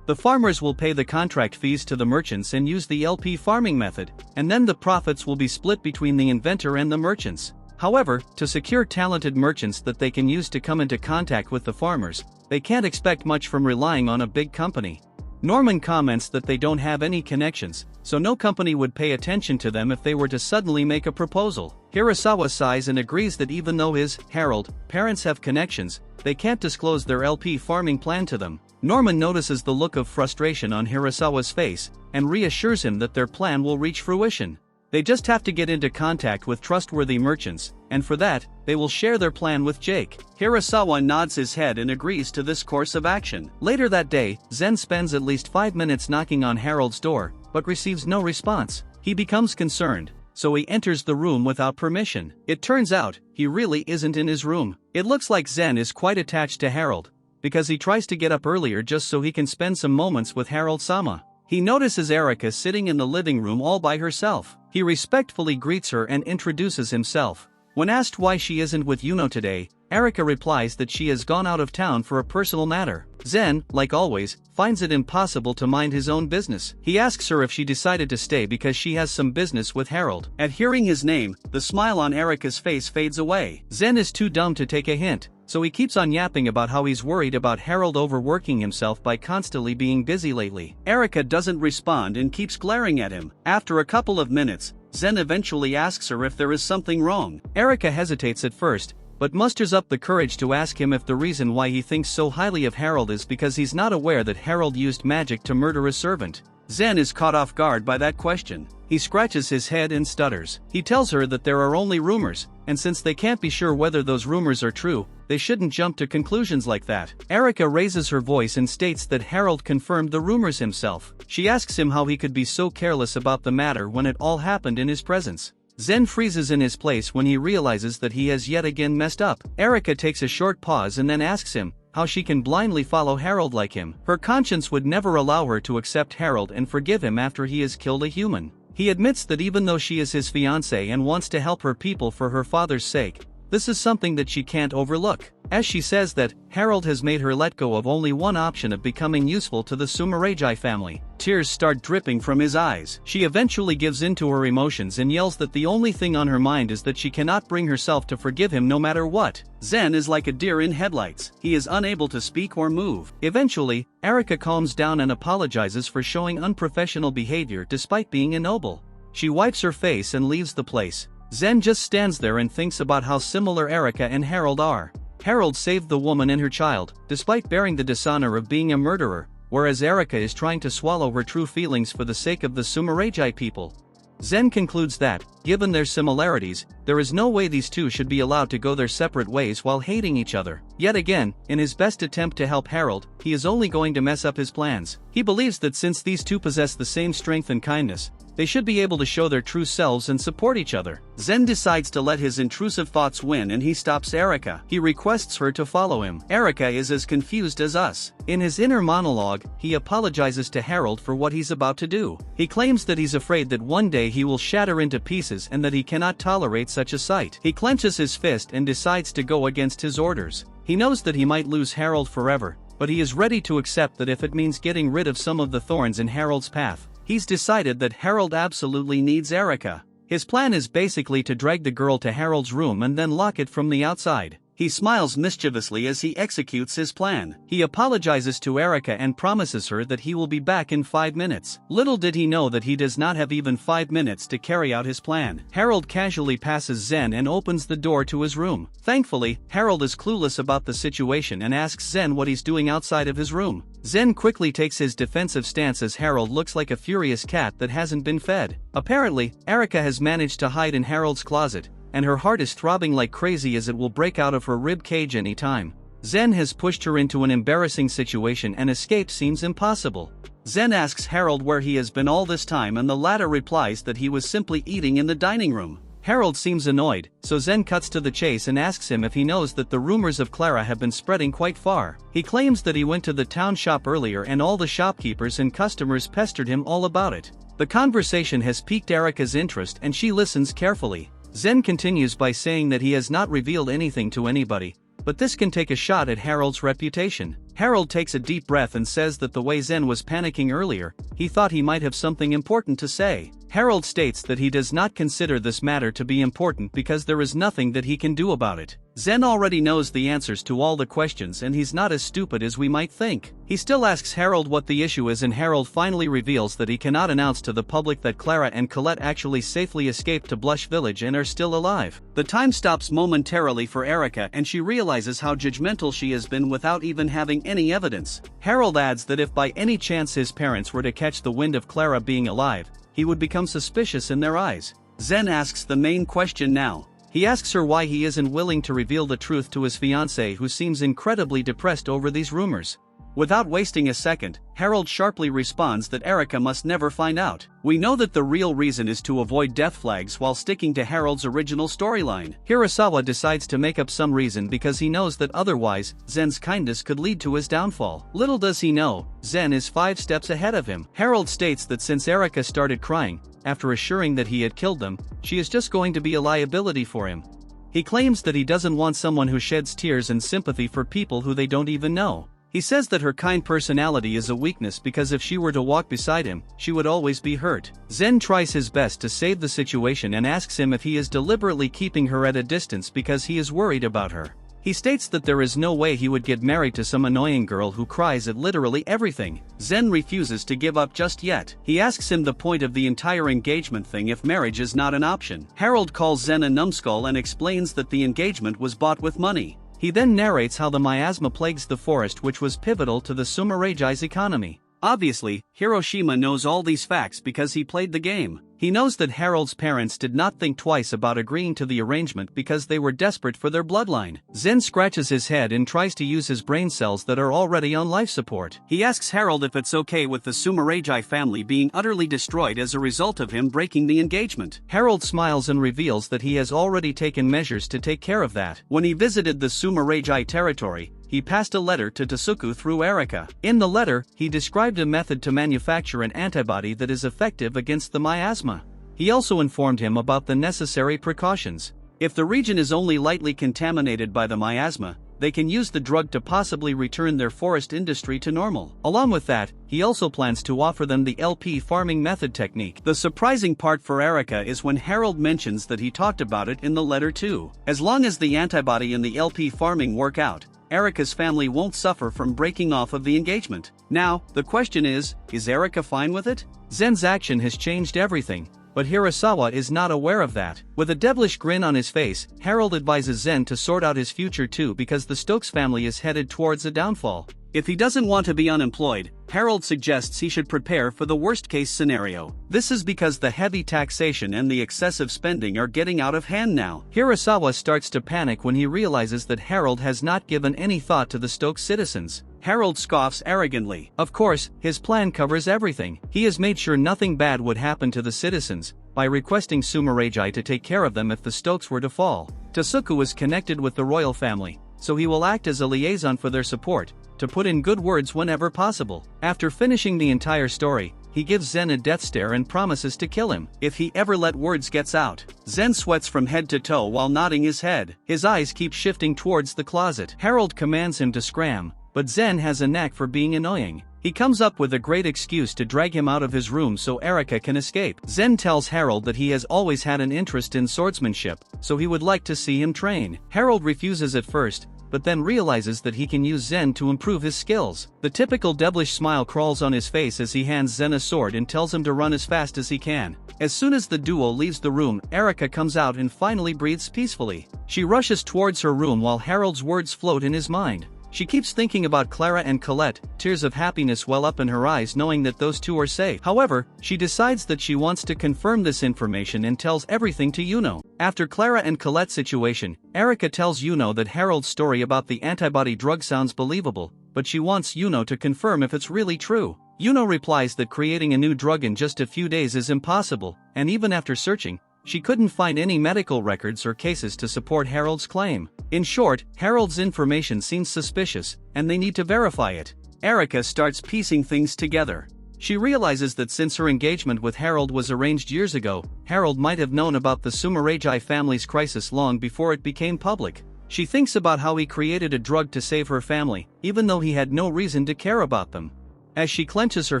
The farmers will pay the contract fees to the merchants and use the LP farming method, and then the profits will be split between the inventor and the merchants. However, to secure talented merchants that they can use to come into contact with the farmers, they can't expect much from relying on a big company. Norman comments that they don't have any connections, so no company would pay attention to them if they were to suddenly make a proposal. Hirasawa sighs and agrees that even though his, Harold, parents have connections, they can't disclose their LP farming plan to them. Norman notices the look of frustration on Hirasawa's face, and reassures him that their plan will reach fruition. They just have to get into contact with trustworthy merchants, and for that, they will share their plan with Jake. Hirasawa nods his head and agrees to this course of action. Later that day, Zen spends at least 5 minutes knocking on Harold's door, but receives no response. He becomes concerned, so he enters the room without permission. It turns out, he really isn't in his room. It looks like Zen is quite attached to Harold, because he tries to get up earlier just so he can spend some moments with Harold-sama. He notices Erika sitting in the living room all by herself. He respectfully greets her and introduces himself. When asked why she isn't with Yuno today, Erika replies that she has gone out of town for a personal matter. Zen, like always, finds it impossible to mind his own business. He asks her if she decided to stay because she has some business with Harold. At hearing his name, the smile on Erika's face fades away. Zen is too dumb to take a hint, so he keeps on yapping about how he's worried about Harold overworking himself by constantly being busy lately. Erika doesn't respond and keeps glaring at him. After a couple of minutes, Zen eventually asks her if there is something wrong. Erika hesitates at first, but musters up the courage to ask him if the reason why he thinks so highly of Harold is because he's not aware that Harold used magic to murder a servant. Zen is caught off guard by that question. He scratches his head and stutters. He tells her that there are only rumors, and since they can't be sure whether those rumors are true, they shouldn't jump to conclusions like that. Erika raises her voice and states that Harold confirmed the rumors himself. She asks him how he could be so careless about the matter when it all happened in his presence. Zen freezes in his place when he realizes that he has yet again messed up. Erika takes a short pause and then asks him how she can blindly follow Harold like him. Her conscience would never allow her to accept Harold and forgive him after he has killed a human. He admits that even though she is his fiancée and wants to help her people for her father's sake, this is something that she can't overlook. As she says that, Harold has made her let go of only one option of becoming useful to the Sumeragi family. Tears start dripping from his eyes. She eventually gives in to her emotions and yells that the only thing on her mind is that she cannot bring herself to forgive him no matter what. Zen is like a deer in headlights. He is unable to speak or move. Eventually, Erika calms down and apologizes for showing unprofessional behavior despite being ignoble. She wipes her face and leaves the place. Zen just stands there and thinks about how similar Erika and Harold are. Harold saved the woman and her child, despite bearing the dishonor of being a murderer, whereas Erika is trying to swallow her true feelings for the sake of the Sumeragi people. Zen concludes that, given their similarities, there is no way these two should be allowed to go their separate ways while hating each other. Yet again, in his best attempt to help Harold, he is only going to mess up his plans. He believes that since these two possess the same strength and kindness, they should be able to show their true selves and support each other. Zen decides to let his intrusive thoughts win and he stops Erika. He requests her to follow him. Erika is as confused as us. In his inner monologue, he apologizes to Harold for what he's about to do. He claims that he's afraid that one day he will shatter into pieces and that he cannot tolerate such a sight. He clenches his fist and decides to go against his orders. He knows that he might lose Harold forever, but he is ready to accept that if it means getting rid of some of the thorns in Harold's path. He's decided that Harold absolutely needs Erika. His plan is basically to drag the girl to Harold's room and then lock it from the outside. He smiles mischievously as he executes his plan. He apologizes to Erika and promises her that he will be back in 5 minutes. Little did he know that he does not have even 5 minutes to carry out his plan. Harold casually passes Zen and opens the door to his room. Thankfully, Harold is clueless about the situation and asks Zen what he's doing outside of his room. Zen quickly takes his defensive stance as Harold looks like a furious cat that hasn't been fed. Apparently, Erika has managed to hide in Harold's closet, and her heart is throbbing like crazy as it will break out of her rib cage any time. Zen has pushed her into an embarrassing situation and escape seems impossible. Zen asks Harold where he has been all this time and the latter replies that he was simply eating in the dining room. Harold seems annoyed, so Zen cuts to the chase and asks him if he knows that the rumors of Clara have been spreading quite far. He claims that he went to the town shop earlier and all the shopkeepers and customers pestered him all about it. The conversation has piqued Erika's interest and she listens carefully. Zen continues by saying that he has not revealed anything to anybody, but this can take a shot at Harold's reputation. Harold takes a deep breath and says that the way Zen was panicking earlier, he thought he might have something important to say. Harold states that he does not consider this matter to be important because there is nothing that he can do about it. Zen already knows the answers to all the questions and he's not as stupid as we might think. He still asks Harold what the issue is and Harold finally reveals that he cannot announce to the public that Clara and Colette actually safely escaped to Blush Village and are still alive. The time stops momentarily for Erika and she realizes how judgmental she has been without even having any evidence. Harold adds that if by any chance his parents were to catch the wind of Clara being alive, he would become suspicious in their eyes. Zen asks the main question now. He asks her why he isn't willing to reveal the truth to his fiancée, who seems incredibly depressed over these rumors. Without wasting a second, Harold sharply responds that Erika must never find out. We know that the real reason is to avoid death flags while sticking to Harold's original storyline. Hirasawa decides to make up some reason because he knows that otherwise, Zen's kindness could lead to his downfall. Little does he know, Zen is 5 steps ahead of him. Harold states that since Erika started crying, after assuring that he had killed them, she is just going to be a liability for him. He claims that he doesn't want someone who sheds tears and sympathy for people who they don't even know. He says that her kind personality is a weakness because if she were to walk beside him, she would always be hurt. Zen tries his best to save the situation and asks him if he is deliberately keeping her at a distance because he is worried about her. He states that there is no way he would get married to some annoying girl who cries at literally everything. Zen refuses to give up just yet. He asks him the point of the entire engagement thing if marriage is not an option. Harold calls Zen a numbskull and explains that the engagement was bought with money. He then narrates how the miasma plagues the forest, which was pivotal to the Sumeragai's economy. Obviously, Hiroshima knows all these facts because he played the game. He knows that Harold's parents did not think twice about agreeing to the arrangement because they were desperate for their bloodline. Zen scratches his head and tries to use his brain cells that are already on life support. He asks Harold if it's okay with the Sumeragai family being utterly destroyed as a result of him breaking the engagement. Harold smiles and reveals that he has already taken measures to take care of that. When he visited the Sumeragai territory, he passed a letter to Tasuku through Erika. In the letter, he described a method to manufacture an antibody that is effective against the miasma. He also informed him about the necessary precautions. If the region is only lightly contaminated by the miasma, they can use the drug to possibly return their forest industry to normal. Along with that, he also plans to offer them the LP farming method technique. The surprising part for Erika is when Harold mentions that he talked about it in the letter too. As long as the antibody and the LP farming work out, Erika's family won't suffer from breaking off of the engagement. Now, the question is Erika fine with it? Zen's action has changed everything, but Hirasawa is not aware of that. With a devilish grin on his face, Harold advises Zen to sort out his future too because the Stokes family is headed towards a downfall. If he doesn't want to be unemployed, Harold suggests he should prepare for the worst-case scenario. This is because the heavy taxation and the excessive spending are getting out of hand now. Hirasawa starts to panic when he realizes that Harold has not given any thought to the Stokes citizens. Harold scoffs arrogantly. Of course, his plan covers everything. He has made sure nothing bad would happen to the citizens by requesting Sumeragai to take care of them if the Stokes were to fall. Tasuku is connected with the royal family, so he will act as a liaison for their support, to put in good words whenever possible. After finishing the entire story, he gives Zen a death stare and promises to kill him if he ever let words gets out. Zen sweats from head to toe while nodding his head. His eyes keep shifting towards the closet. Harold commands him to scram, but Zen has a knack for being annoying. He comes up with a great excuse to drag him out of his room so Erika can escape. Zen tells Harold that he has always had an interest in swordsmanship, so he would like to see him train. Harold refuses at first, but then realizes that he can use Zen to improve his skills. The typical devilish smile crawls on his face as he hands Zen a sword and tells him to run as fast as he can. As soon as the duo leaves the room, Erika comes out and finally breathes peacefully. She rushes towards her room while Harold's words float in his mind. She keeps thinking about Clara and Colette, tears of happiness well up in her eyes knowing that those two are safe. However, she decides that she wants to confirm this information and tells everything to Yuno. After Clara and Colette's situation, Erika tells Yuno that Harold's story about the antibody drug sounds believable, but she wants Yuno to confirm if it's really true. Yuno replies that creating a new drug in just a few days is impossible, and even after searching, She couldn't find any medical records or cases to support Harold's claim. In short, Harold's information seems suspicious, and they need to verify it. Erika starts piecing things together. She realizes that since her engagement with Harold was arranged years ago, Harold might have known about the Sumeragi family's crisis long before it became public. She thinks about how he created a drug to save her family, even though he had no reason to care about them. As she clenches her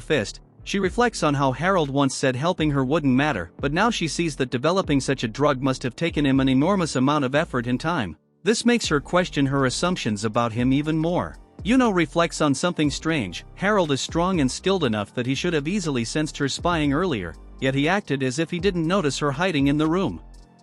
fist, she reflects on how Harold once said helping her wouldn't matter, but now she sees that developing such a drug must have taken him an enormous amount of effort and time. This makes her question her assumptions about him even more. Yuno reflects on something strange. Harold is strong and skilled enough that he should have easily sensed her spying earlier, yet he acted as if he didn't notice her hiding in the room.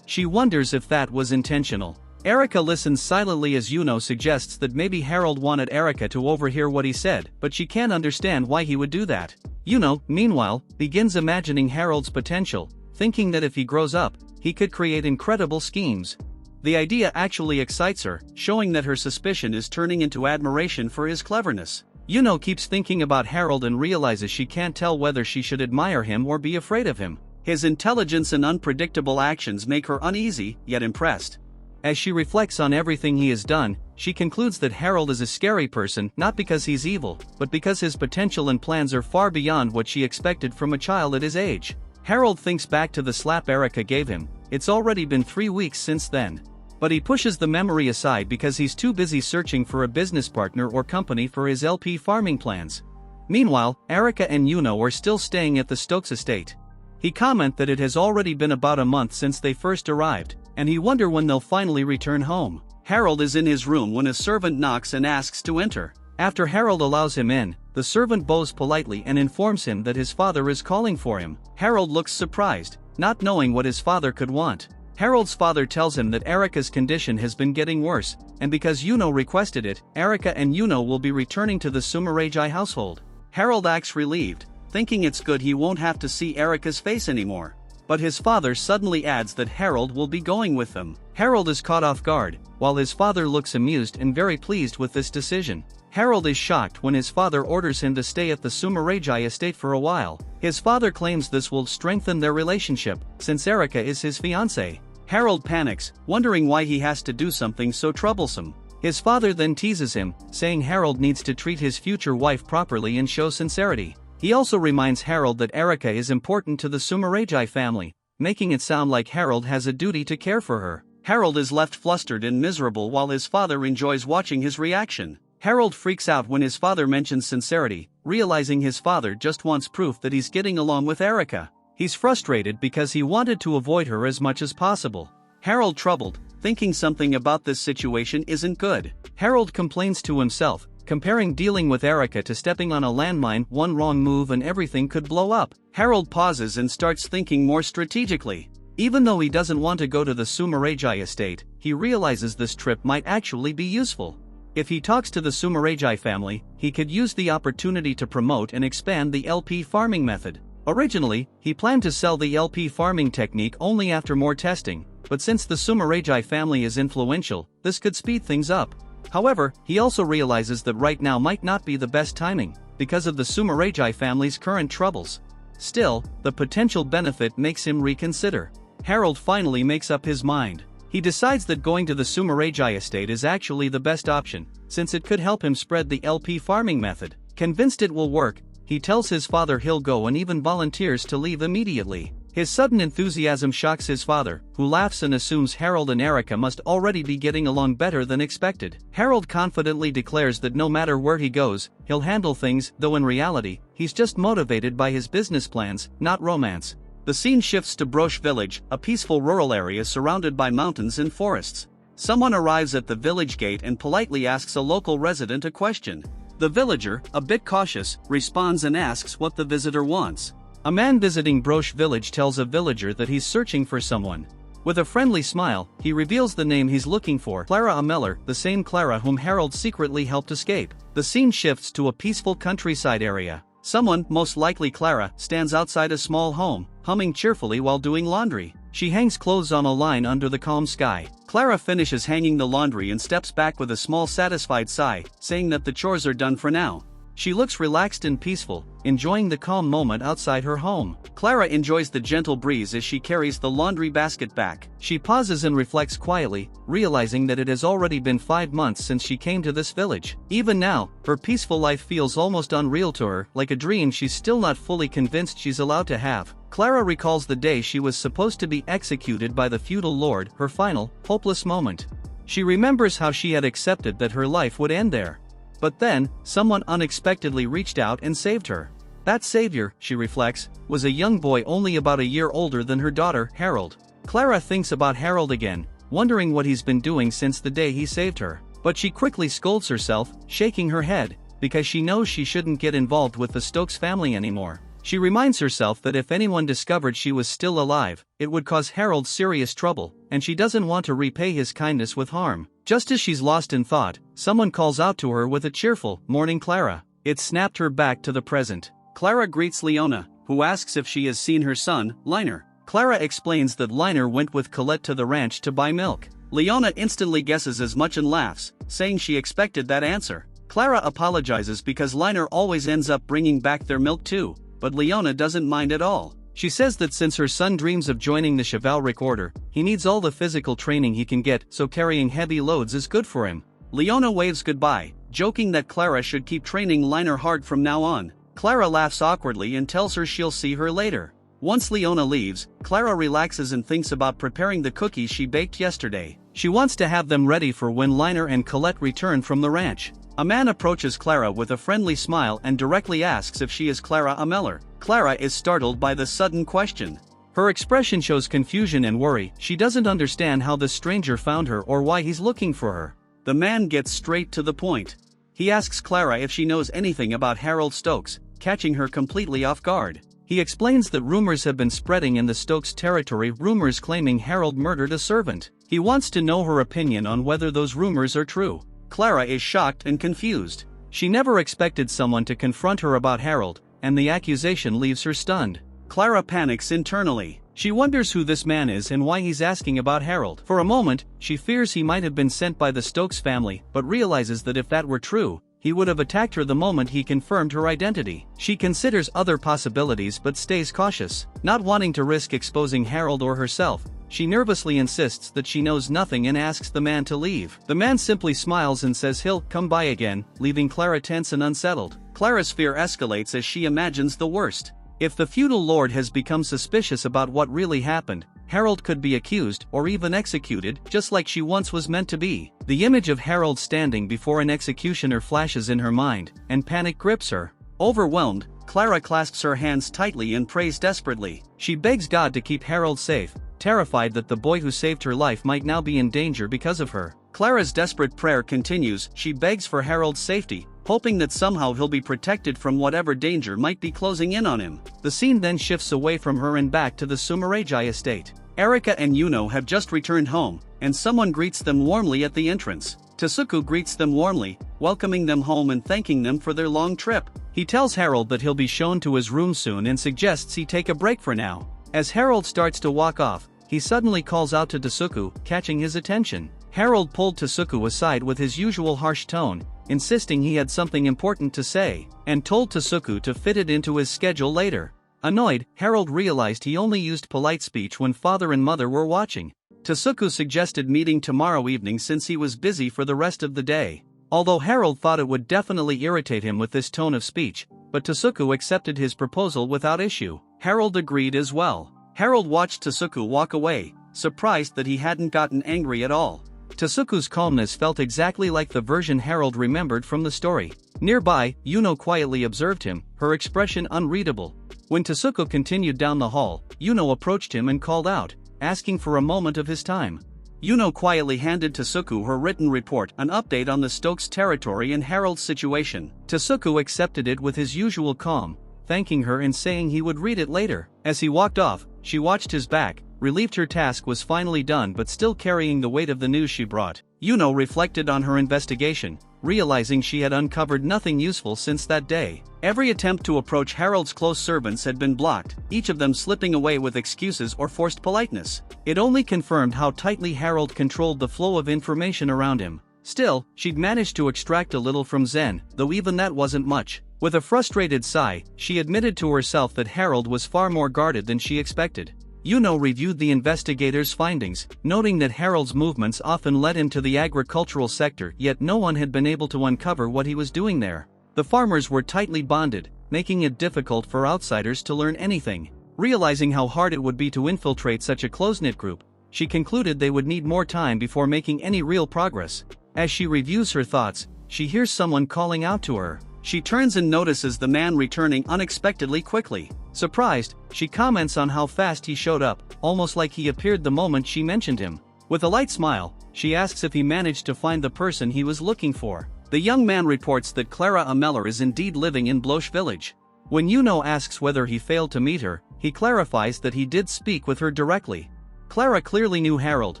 She wonders if that was intentional. Erika listens silently as Yuno suggests that maybe Harold wanted Erika to overhear what he said, but she can't understand why he would do that. Yuno, meanwhile, begins imagining Harold's potential, thinking that if he grows up, he could create incredible schemes. The idea actually excites her, showing that her suspicion is turning into admiration for his cleverness. Yuno keeps thinking about Harold and realizes she can't tell whether she should admire him or be afraid of him. His intelligence and unpredictable actions make her uneasy, yet impressed. As she reflects on everything he has done, she concludes that Harold is a scary person not because he's evil, but because his potential and plans are far beyond what she expected from a child at his age. Harold thinks back to the slap Erika gave him. It's already been 3 weeks since then. But he pushes the memory aside because he's too busy searching for a business partner or company for his LP farming plans. Meanwhile, Erika and Yuno are still staying at the Stokes estate. He comments that it has already been about a month since they first arrived, and he wonders when they'll finally return home. Harold is in his room when a servant knocks and asks to enter. After Harold allows him in, the servant bows politely and informs him that his father is calling for him. Harold looks surprised, not knowing what his father could want. Harold's father tells him that Erika's condition has been getting worse, and because Yuno requested it, Erika and Yuno will be returning to the Sumeragi household. Harold acts relieved, thinking it's good he won't have to see Erika's face anymore. But his father suddenly adds that Harold will be going with them. Harold is caught off guard, while his father looks amused and very pleased with this decision. Harold is shocked when his father orders him to stay at the Sumeragi estate for a while. His father claims this will strengthen their relationship, since Erika is his fiancée. Harold panics, wondering why he has to do something so troublesome. His father then teases him, saying Harold needs to treat his future wife properly and show sincerity. He also reminds Harold that Erika is important to the Sumeragi family, making it sound like Harold has a duty to care for her. Harold is left flustered and miserable while his father enjoys watching his reaction. Harold freaks out when his father mentions sincerity, realizing his father just wants proof that he's getting along with Erika. He's frustrated because he wanted to avoid her as much as possible. Harold troubled, thinking something about this situation isn't good. Harold complains to himself, comparing dealing with Erika to stepping on a landmine. One wrong move and everything could blow up. Harold pauses and starts thinking more strategically. Even though he doesn't want to go to the Sumeragi estate, he realizes this trip might actually be useful. If he talks to the Sumeragi family, he could use the opportunity to promote and expand the LP farming method. Originally, he planned to sell the LP farming technique only after more testing, but since the Sumeragi family is influential, this could speed things up. However, he also realizes that right now might not be the best timing, because of the Sumeragi family's current troubles. Still, the potential benefit makes him reconsider. Harold finally makes up his mind. He decides that going to the Sumeragi estate is actually the best option, since it could help him spread the LP farming method. Convinced it will work, he tells his father he'll go and even volunteers to leave immediately. His sudden enthusiasm shocks his father, who laughs and assumes Harold and Erika must already be getting along better than expected. Harold confidently declares that no matter where he goes, he'll handle things, though in reality, he's just motivated by his business plans, not romance. The scene shifts to Broche Village, a peaceful rural area surrounded by mountains and forests. Someone arrives at the village gate and politely asks a local resident a question. The villager, a bit cautious, responds and asks what the visitor wants. A man visiting Broche Village tells a villager that he's searching for someone. With a friendly smile, he reveals the name he's looking for, Clara Ameller, the same Clara whom Harold secretly helped escape. The scene shifts to a peaceful countryside area. Someone, most likely Clara, stands outside a small home, humming cheerfully while doing laundry. She hangs clothes on a line under the calm sky. Clara finishes hanging the laundry and steps back with a small satisfied sigh, saying that the chores are done for now. She looks relaxed and peaceful, enjoying the calm moment outside her home. Clara enjoys the gentle breeze as she carries the laundry basket back. She pauses and reflects quietly, realizing that it has already been 5 months since she came to this village. Even now, her peaceful life feels almost unreal to her, like a dream she's still not fully convinced she's allowed to have. Clara recalls the day she was supposed to be executed by the feudal lord, her final, hopeless moment. She remembers how she had accepted that her life would end there. But then, someone unexpectedly reached out and saved her. That savior, she reflects, was a young boy only about a year older than her daughter, Harold. Clara thinks about Harold again, wondering what he's been doing since the day he saved her. But she quickly scolds herself, shaking her head, because she knows she shouldn't get involved with the Stokes family anymore. She reminds herself that if anyone discovered she was still alive, it would cause Harold serious trouble, and she doesn't want to repay his kindness with harm. Just as she's lost in thought, someone calls out to her with a cheerful, "Morning, Clara." It snapped her back to the present. Clara greets Leona, who asks if she has seen her son, Liner. Clara explains that Liner went with Colette to the ranch to buy milk. Leona instantly guesses as much and laughs, saying she expected that answer. Clara apologizes because Liner always ends up bringing back their milk too, but Leona doesn't mind at all. She says that since her son dreams of joining the chivalric order, he needs all the physical training he can get, so carrying heavy loads is good for him. Leona waves goodbye, joking that Clara should keep training Liner hard from now on. Clara laughs awkwardly and tells her she'll see her later. Once Leona leaves, Clara relaxes and thinks about preparing the cookies she baked yesterday. She wants to have them ready for when Liner and Colette return from the ranch. A man approaches Clara with a friendly smile and directly asks if she is Clara Ameller. Clara is startled by the sudden question. Her expression shows confusion and worry. She doesn't understand how the stranger found her or why he's looking for her. The man gets straight to the point. He asks Clara if she knows anything about Harold Stokes, catching her completely off guard. He explains that rumors have been spreading in the Stokes territory, rumors claiming Harold murdered a servant. He wants to know her opinion on whether those rumors are true. Clara is shocked and confused. She never expected someone to confront her about Harold, and the accusation leaves her stunned. Clara panics internally. She wonders who this man is and why he's asking about Harold. For a moment, she fears he might have been sent by the Stokes family, but realizes that if that were true, he would have attacked her the moment he confirmed her identity. She considers other possibilities but stays cautious. Not wanting to risk exposing Harold or herself, she nervously insists that she knows nothing and asks the man to leave. The man simply smiles and says he'll come by again, leaving Clara tense and unsettled. Clara's fear escalates as she imagines the worst. If the feudal lord has become suspicious about what really happened, Harold could be accused or even executed, just like she once was meant to be. The image of Harold standing before an executioner flashes in her mind, and panic grips her. Overwhelmed, Clara clasps her hands tightly and prays desperately. She begs God to keep Harold safe, terrified that the boy who saved her life might now be in danger because of her. Clara's desperate prayer continues. She begs for Harold's safety, hoping that somehow he'll be protected from whatever danger might be closing in on him. The scene then shifts away from her and back to the Sumeragi estate. Erika and Yuno have just returned home, and someone greets them warmly at the entrance. Tasuku greets them warmly, welcoming them home and thanking them for their long trip. He tells Harold that he'll be shown to his room soon and suggests he take a break for now. As Harold starts to walk off, he suddenly calls out to Tasuku, catching his attention. Harold pulled Tasuku aside with his usual harsh tone, insisting he had something important to say, and told Tasuku to fit it into his schedule later. Annoyed, Harold realized he only used polite speech when father and mother were watching. Tasuku suggested meeting tomorrow evening since he was busy for the rest of the day. Although Harold thought it would definitely irritate him with this tone of speech, but Tasuku accepted his proposal without issue. Harold agreed as well. Harold watched Tasuku walk away, surprised that he hadn't gotten angry at all. Tasuku's calmness felt exactly like the version Harold remembered from the story. Nearby, Yuno quietly observed him, her expression unreadable. When Tasuku continued down the hall, Yuno approached him and called out, asking for a moment of his time. Yuno quietly handed Tasuku her written report, an update on the Stokes territory and Harold's situation. Tasuku accepted it with his usual calm, thanking her and saying he would read it later. As he walked off, she watched his back, relieved her task was finally done but still carrying the weight of the news she brought. Yuno reflected on her investigation, realizing she had uncovered nothing useful since that day. Every attempt to approach Harold's close servants had been blocked, each of them slipping away with excuses or forced politeness. It only confirmed how tightly Harold controlled the flow of information around him. Still, she'd managed to extract a little from Zen, though even that wasn't much. With a frustrated sigh, she admitted to herself that Harold was far more guarded than she expected. Yuno reviewed the investigators' findings, noting that Harold's movements often led him to the agricultural sector, yet no one had been able to uncover what he was doing there. The farmers were tightly bonded, making it difficult for outsiders to learn anything. Realizing how hard it would be to infiltrate such a close-knit group, she concluded they would need more time before making any real progress. As she reviews her thoughts, she hears someone calling out to her. She turns and notices the man returning unexpectedly quickly. Surprised, she comments on how fast he showed up, almost like he appeared the moment she mentioned him. With a light smile, she asks if he managed to find the person he was looking for. The young man reports that Clara Ameller is indeed living in Bloche village. When Yuno asks whether he failed to meet her, he clarifies that he did speak with her directly. Clara clearly knew Harold,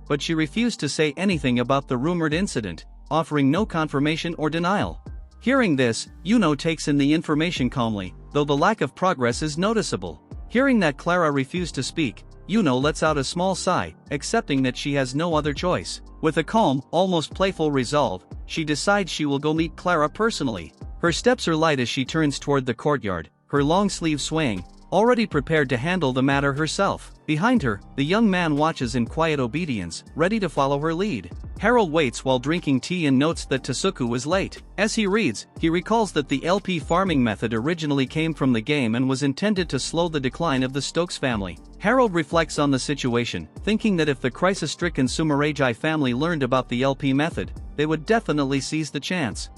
but she refused to say anything about the rumored incident, offering no confirmation or denial. Hearing this, Yuno takes in the information calmly, though the lack of progress is noticeable. Hearing that Clara refused to speak, Yuno lets out a small sigh, accepting that she has no other choice. With a calm, almost playful resolve, she decides she will go meet Clara personally. Her steps are light as she turns toward the courtyard, her long sleeves swaying, already prepared to handle the matter herself. Behind her, the young man watches in quiet obedience, ready to follow her lead. Harold waits while drinking tea and notes that Tasuku is late. As he reads, he recalls that the LP farming method originally came from the game and was intended to slow the decline of the Stokes family. Harold reflects on the situation, thinking that if the crisis-stricken Sumeragi family learned about the LP method, they would definitely seize the chance.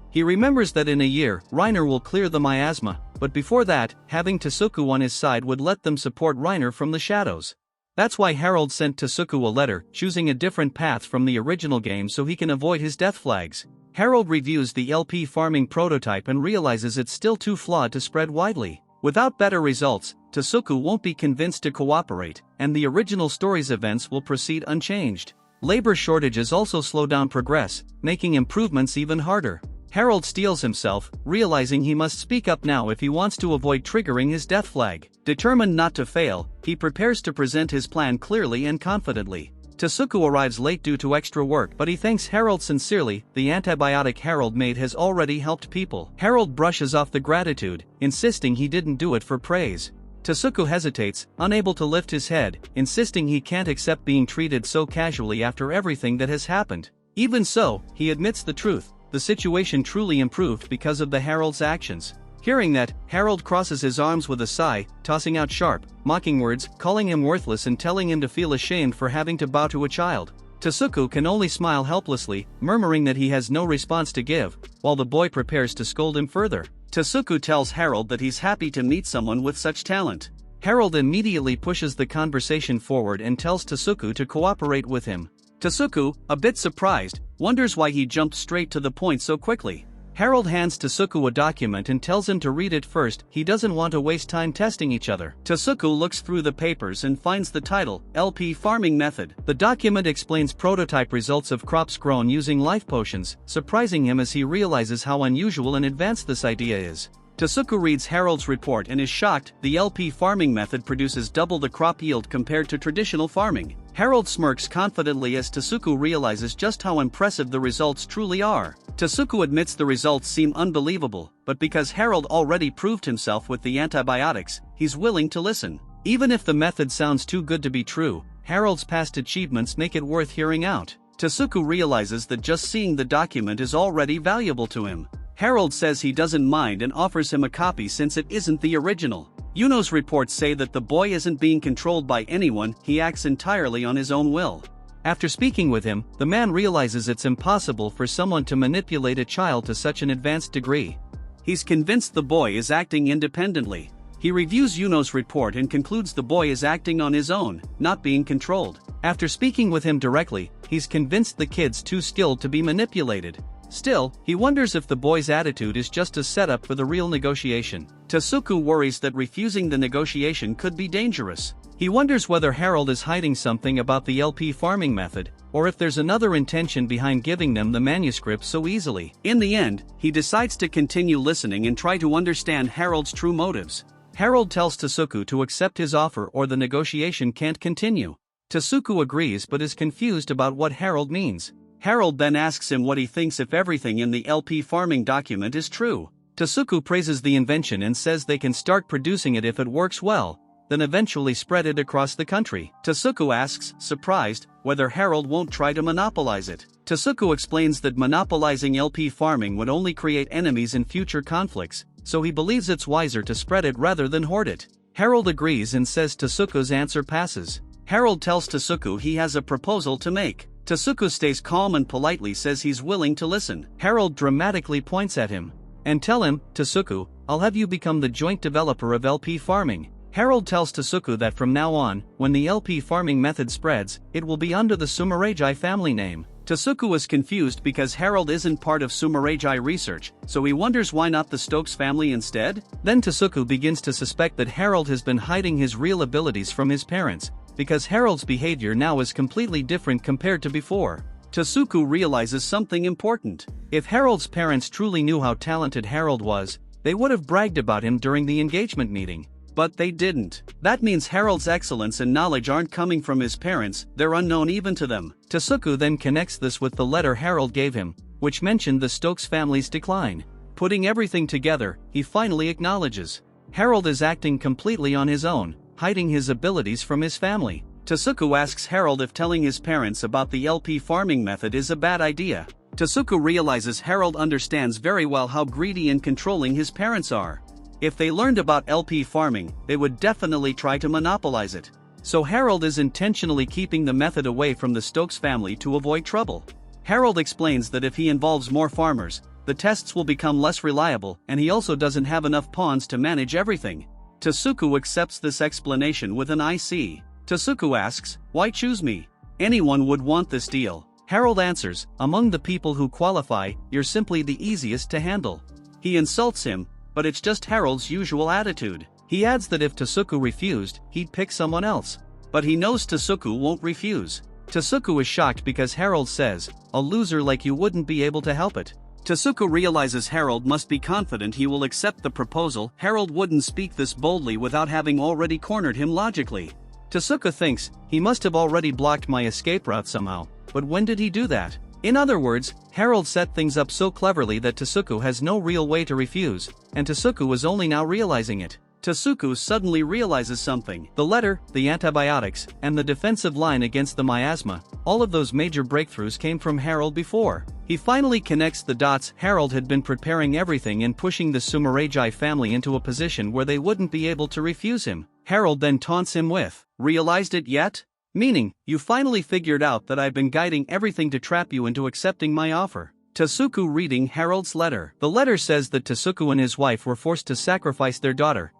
He remembers that in a year, Reiner will clear the miasma, but before that, having Tasuku on his side would let them support Reiner from the shadows. That's why Harold sent Tasuku a letter, choosing a different path from the original game so he can avoid his death flags. Harold reviews the LP farming prototype and realizes it's still too flawed to spread widely. Without better results, Tasuku won't be convinced to cooperate, and the original story's events will proceed unchanged. Labor shortages also slow down progress, making improvements even harder. Harold steels himself, realizing he must speak up now if he wants to avoid triggering his death flag. Determined not to fail, he prepares to present his plan clearly and confidently. Tasuku arrives late due to extra work, but he thanks Harold sincerely. The antibiotic Harold made has already helped people. Harold brushes off the gratitude, insisting he didn't do it for praise. Tasuku hesitates, unable to lift his head, insisting he can't accept being treated so casually after everything that has happened. Even so, he admits the truth. The situation truly improved because of the Harold's actions. Hearing that, Harold crosses his arms with a sigh, tossing out sharp, mocking words, calling him worthless and telling him to feel ashamed for having to bow to a child. Tasuku can only smile helplessly, murmuring that he has no response to give, while the boy prepares to scold him further. Tasuku tells Harold that he's happy to meet someone with such talent. Harold immediately pushes the conversation forward and tells Tasuku to cooperate with him. Tasuku, a bit surprised, wonders why he jumped straight to the point so quickly. Harold hands Tasuku a document and tells him to read it first. He doesn't want to waste time testing each other. Tasuku looks through the papers and finds the title, LP Farming Method. The document explains prototype results of crops grown using life potions, surprising him as he realizes how unusual and advanced this idea is. Tasuku reads Harold's report and is shocked. The LP farming method produces double the crop yield compared to traditional farming. Harold smirks confidently as Tasuku realizes just how impressive the results truly are. Tasuku admits the results seem unbelievable, but because Harold already proved himself with the antibiotics, he's willing to listen. Even if the method sounds too good to be true, Harold's past achievements make it worth hearing out. Tasuku realizes that just seeing the document is already valuable to him. Harold says he doesn't mind and offers him a copy since it isn't the original. Yuno's reports say that the boy isn't being controlled by anyone, he acts entirely on his own will. After speaking with him, the man realizes it's impossible for someone to manipulate a child to such an advanced degree. He's convinced the boy is acting independently. He reviews Yuno's report and concludes the boy is acting on his own, not being controlled. After speaking with him directly, he's convinced the kid's too skilled to be manipulated. Still, he wonders if the boy's attitude is just a setup for the real negotiation. Tasuku worries that refusing the negotiation could be dangerous. He wonders whether Harold is hiding something about the LP farming method, or if there's another intention behind giving them the manuscript so easily. In the end, he decides to continue listening and try to understand Harold's true motives. Harold tells Tasuku to accept his offer or the negotiation can't continue. Tasuku agrees but is confused about what Harold means. Harold then asks him what he thinks if everything in the LP farming document is true. Tasuku praises the invention and says they can start producing it if it works well, then eventually spread it across the country. Tasuku asks, surprised, whether Harold won't try to monopolize it. Tasuku explains that monopolizing LP farming would only create enemies in future conflicts, so he believes it's wiser to spread it rather than hoard it. Harold agrees and says Tasuku's answer passes. Harold tells Tasuku he has a proposal to make. Tasuku stays calm and politely says he's willing to listen. Harold dramatically points at him and tell him, Tasuku, I'll have you become the joint developer of LP farming. Harold tells Tasuku that from now on, when the LP farming method spreads, it will be under the Sumeragi family name. Tasuku is confused because Harold isn't part of Sumeragi research, so he wonders why not the Stokes family instead? Then Tasuku begins to suspect that Harold has been hiding his real abilities from his parents, because Harold's behavior now is completely different compared to before. Tasuku realizes something important. If Harold's parents truly knew how talented Harold was, they would have bragged about him during the engagement meeting. But they didn't. That means Harold's excellence and knowledge aren't coming from his parents, they're unknown even to them. Tasuku then connects this with the letter Harold gave him, which mentioned the Stokes family's decline. Putting everything together, he finally acknowledges Harold is acting completely on his own, hiding his abilities from his family. Tasuku asks Harold if telling his parents about the LP farming method is a bad idea. Tasuku realizes Harold understands very well how greedy and controlling his parents are. If they learned about LP farming, they would definitely try to monopolize it. So Harold is intentionally keeping the method away from the Stokes family to avoid trouble. Harold explains that if he involves more farmers, the tests will become less reliable, and he also doesn't have enough pawns to manage everything. Tasuku accepts this explanation with an I see. Tasuku asks, why choose me? Anyone would want this deal. Harold answers, among the people who qualify, you're simply the easiest to handle. He insults him, but it's just Harold's usual attitude. He adds that if Tasuku refused, he'd pick someone else. But he knows Tasuku won't refuse. Tasuku is shocked because Harold says, a loser like you wouldn't be able to help it. Tasuku realizes Harold must be confident he will accept the proposal. Harold wouldn't speak this boldly without having already cornered him logically. Tasuku thinks, he must have already blocked my escape route somehow, but when did he do that? In other words, Harold set things up so cleverly that Tasuku has no real way to refuse, and Tasuku is only now realizing it. Tasuku suddenly realizes something. The letter, the antibiotics, and the defensive line against the miasma, all of those major breakthroughs came from Harold before. He finally connects the dots. Harold had been preparing everything and pushing the Sumeragi family into a position where they wouldn't be able to refuse him. Harold then taunts him with, realized it yet? Meaning, you finally figured out that I've been guiding everything to trap you into accepting my offer. Tasuku reading Harold's letter. The letter says that Tasuku and his wife were forced to sacrifice their daughter,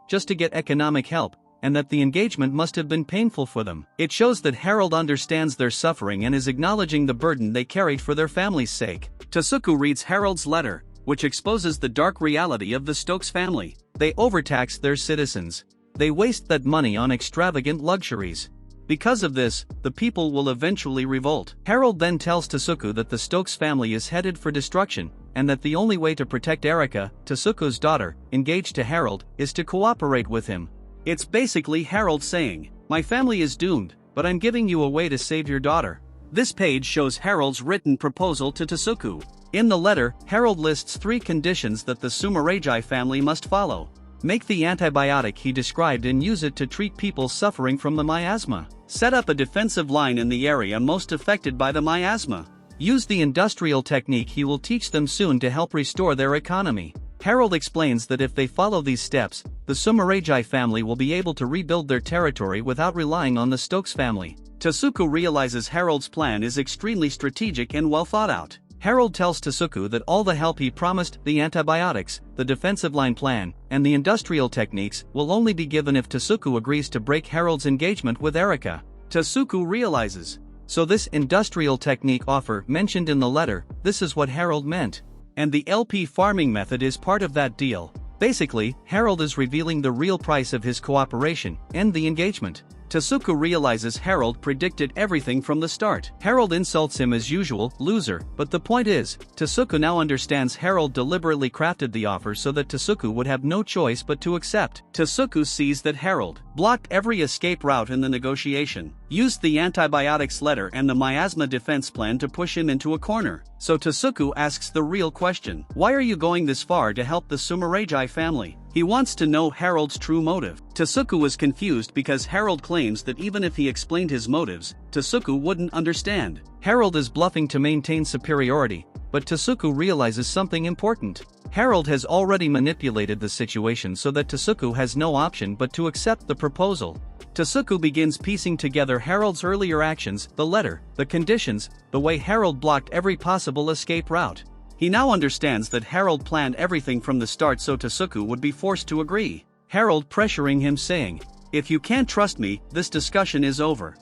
just to get economic help, and that the engagement must have been painful for them. It shows that Harold understands their suffering and is acknowledging the burden they carried for their family's sake. Tasuku reads Harold's letter, which exposes the dark reality of the Stokes family. They overtax their citizens. They waste that money on extravagant luxuries. Because of this, the people will eventually revolt. Harold then tells Tasuku that the Stokes family is headed for destruction, and that the only way to protect Erika, Tasuku's daughter, engaged to Harold, is to cooperate with him. It's basically Harold saying, my family is doomed, but I'm giving you a way to save your daughter. This page shows Harold's written proposal to Tasuku. In the letter, Harold lists 3 conditions that the Sumeragi family must follow. Make the antibiotic he described and use it to treat people suffering from the miasma. Set up a defensive line in the area most affected by the miasma. Use the industrial technique he will teach them soon to help restore their economy. Harold explains that if they follow these steps, the Sumeragi family will be able to rebuild their territory without relying on the Stokes family. Tasuku realizes Harold's plan is extremely strategic and well thought out. Harold tells Tasuku that all the help he promised, the antibiotics, the defensive line plan, and the industrial techniques, will only be given if Tasuku agrees to break Harold's engagement with Erika. Tasuku realizes. So this industrial technique offer mentioned in the letter, this is what Harold meant. And the LP farming method is part of that deal. Basically, Harold is revealing the real price of his cooperation, and the engagement. Tasuku realizes Harold predicted everything from the start. Harold insults him as usual, loser, but the point is, Tasuku now understands Harold deliberately crafted the offer so that Tasuku would have no choice but to accept. Tasuku sees that Harold blocked every escape route in the negotiation, used the antibiotics letter and the miasma defense plan to push him into a corner. So Tasuku asks the real question: why are you going this far to help the Sumeragi family? He wants to know Harold's true motive. Tasuku was confused because Harold claims that even if he explained his motives, Tasuku wouldn't understand. Harold is bluffing to maintain superiority, but Tasuku realizes something important. Harold has already manipulated the situation so that Tasuku has no option but to accept the proposal. Tasuku begins piecing together Harold's earlier actions, the letter, the conditions, the way Harold blocked every possible escape route. He now understands that Harold planned everything from the start so Tasuku would be forced to agree. Harold pressuring him saying, "If you can't trust me, this discussion is over.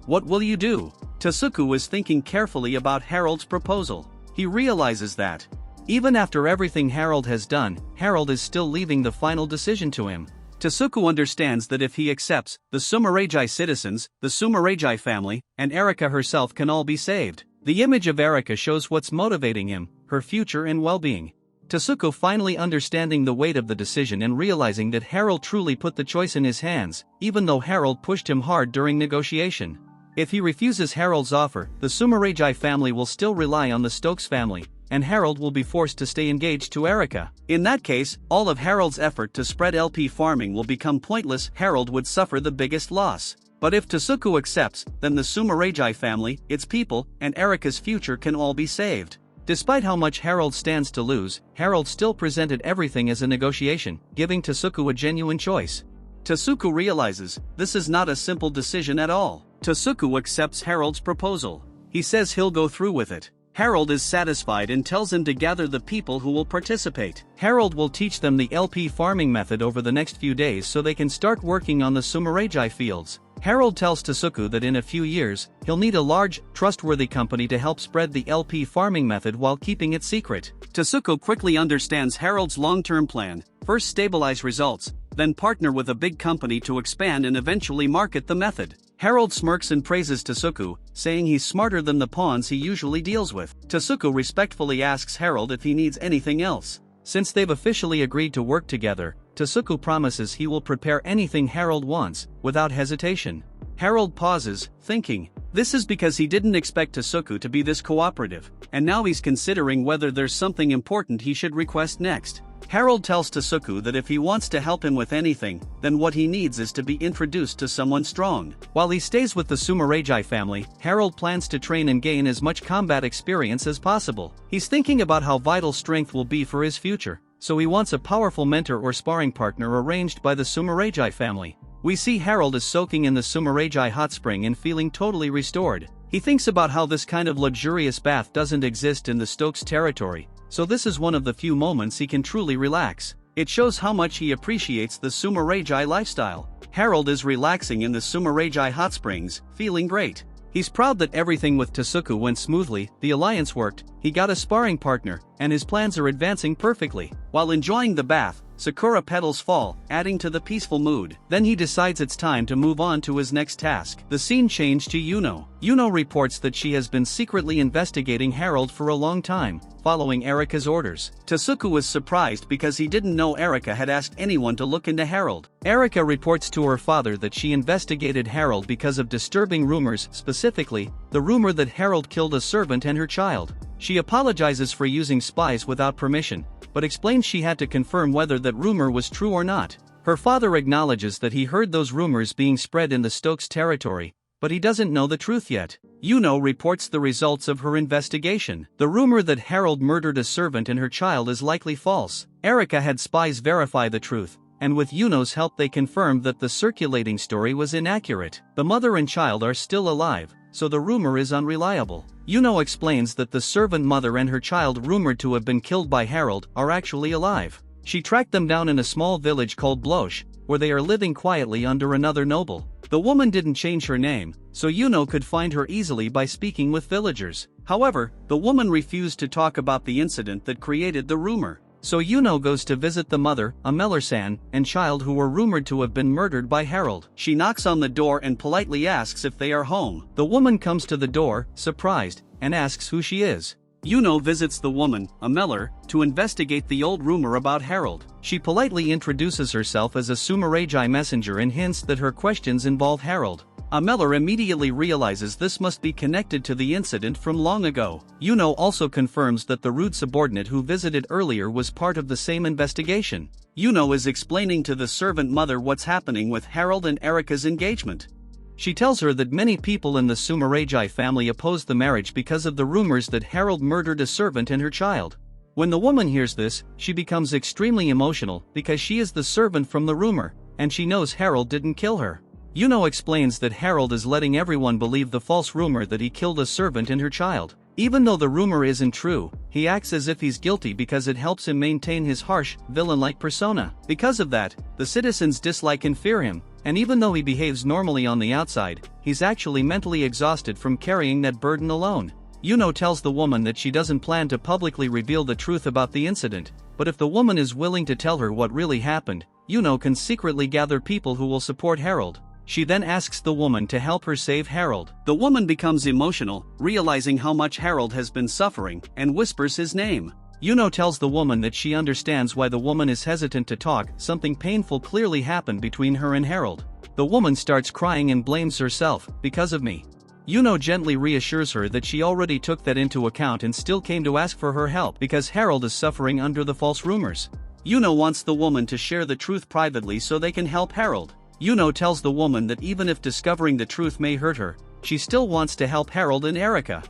What will you do?" Tasuku is thinking carefully about Harold's proposal. He realizes that, even after everything Harold has done, Harold is still leaving the final decision to him. Tasuku understands that if he accepts, the Sumeragi citizens, the Sumeragi family, and Erika herself can all be saved. The image of Erika shows what's motivating him, her future and well-being. Tasuku finally understanding the weight of the decision and realizing that Harold truly put the choice in his hands, even though Harold pushed him hard during negotiation. If he refuses Harold's offer, the Sumeragi family will still rely on the Stokes family, and Harold will be forced to stay engaged to Erika. In that case, all of Harold's effort to spread LP farming will become pointless. Harold would suffer the biggest loss. But if Tasuku accepts, then the Sumeragi family, its people, and Erika's future can all be saved. Despite how much Harold stands to lose, Harold still presented everything as a negotiation, giving Tasuku a genuine choice. Tasuku realizes, this is not a simple decision at all. Tasuku accepts Harold's proposal. He says he'll go through with it. Harold is satisfied and tells him to gather the people who will participate. Harold will teach them the LP farming method over the next few days so they can start working on the Sumeragi fields. Harold tells Tasuku that in a few years, he'll need a large, trustworthy company to help spread the LP farming method while keeping it secret. Tasuku quickly understands Harold's long-term plan: first stabilize results, then partner with a big company to expand and eventually market the method. Harold smirks and praises Tasuku, saying he's smarter than the pawns he usually deals with. Tasuku respectfully asks Harold if he needs anything else. Since they've officially agreed to work together, Tasuku promises he will prepare anything Harold wants, without hesitation. Harold pauses, thinking. This is because he didn't expect Tasuku to be this cooperative, and now he's considering whether there's something important he should request next. Harold tells Tasuku that if he wants to help him with anything, then what he needs is to be introduced to someone strong. While he stays with the Sumeragi family, Harold plans to train and gain as much combat experience as possible. He's thinking about how vital strength will be for his future, so he wants a powerful mentor or sparring partner arranged by the Sumeragi family. We see Harold is soaking in the Sumeragi hot spring and feeling totally restored. He thinks about how this kind of luxurious bath doesn't exist in the Stokes territory, so this is one of the few moments he can truly relax. It shows how much he appreciates the Sumeragi lifestyle. Harold is relaxing in the Sumeragi hot springs, feeling great. He's proud that everything with Tasuku went smoothly, the alliance worked, he got a sparring partner, and his plans are advancing perfectly. While enjoying the bath, sakura petals fall, adding to the peaceful mood. Then he decides it's time to move on to his next task. The scene changed to Yuno. Yuno reports that she has been secretly investigating Harold for a long time, following Erika's orders. Tasuku was surprised because he didn't know Erika had asked anyone to look into Harold. Erika reports to her father that she investigated Harold because of disturbing rumors, specifically, the rumor that Harold killed a servant and her child. She apologizes for using spies without permission, but explains she had to confirm whether that rumor was true or not. Her father acknowledges that he heard those rumors being spread in the Stokes territory, but he doesn't know the truth yet. Yuno reports the results of her investigation. The rumor that Harold murdered a servant and her child is likely false. Erika had spies verify the truth, and with Yuno's help they confirmed that the circulating story was inaccurate. The mother and child are still alive, so the rumor is unreliable. Yuno explains that the servant mother and her child rumored to have been killed by Harold are actually alive. She tracked them down in a small village called Bloch, where they are living quietly under another noble. The woman didn't change her name, so Yuno could find her easily by speaking with villagers. However, the woman refused to talk about the incident that created the rumor. So Yuno goes to visit the mother, Ameller-san, and child who were rumored to have been murdered by Harold. She knocks on the door and politely asks if they are home. The woman comes to the door, surprised, and asks who she is. Yuno visits the woman, Ameller, to investigate the old rumor about Harold. She politely introduces herself as a Sumeragi messenger and hints that her questions involve Harold. Ameller immediately realizes this must be connected to the incident from long ago. Yuno also confirms that the rude subordinate who visited earlier was part of the same investigation. Yuno is explaining to the servant mother what's happening with Harold and Erika's engagement. She tells her that many people in the Sumeragi family oppose the marriage because of the rumors that Harold murdered a servant and her child. When the woman hears this, she becomes extremely emotional because she is the servant from the rumor, and she knows Harold didn't kill her. Yuno explains that Harold is letting everyone believe the false rumor that he killed a servant and her child. Even though the rumor isn't true, he acts as if he's guilty because it helps him maintain his harsh, villain-like persona. Because of that, the citizens dislike and fear him, and even though he behaves normally on the outside, he's actually mentally exhausted from carrying that burden alone. Yuno tells the woman that she doesn't plan to publicly reveal the truth about the incident, but if the woman is willing to tell her what really happened, Yuno can secretly gather people who will support Harold. She then asks the woman to help her save Harold. The woman becomes emotional, realizing how much Harold has been suffering, and whispers his name. Yuno tells the woman that she understands why the woman is hesitant to talk. Something painful clearly happened between her and Harold. The woman starts crying and blames herself, because of me. Yuno gently reassures her that she already took that into account and still came to ask for her help because Harold is suffering under the false rumors. Yuno wants the woman to share the truth privately so they can help Harold. Yuno tells the woman that even if discovering the truth may hurt her, she still wants to help Harold and Erika.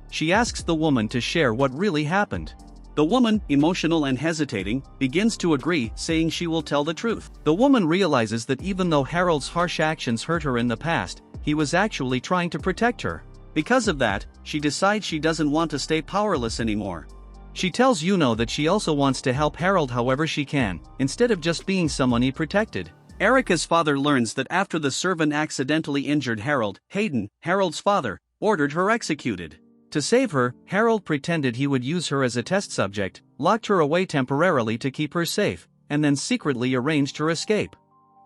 She asks the woman to share what really happened. The woman, emotional and hesitating, begins to agree, saying she will tell the truth. The woman realizes that even though Harold's harsh actions hurt her in the past, he was actually trying to protect her. Because of that, she decides she doesn't want to stay powerless anymore. She tells Yuno that she also wants to help Harold however she can, instead of just being someone he protected. Erika's father learns that after the servant accidentally injured Harold, Hayden, Harold's father, ordered her executed. To save her, Harold pretended he would use her as a test subject, locked her away temporarily to keep her safe, and then secretly arranged her escape.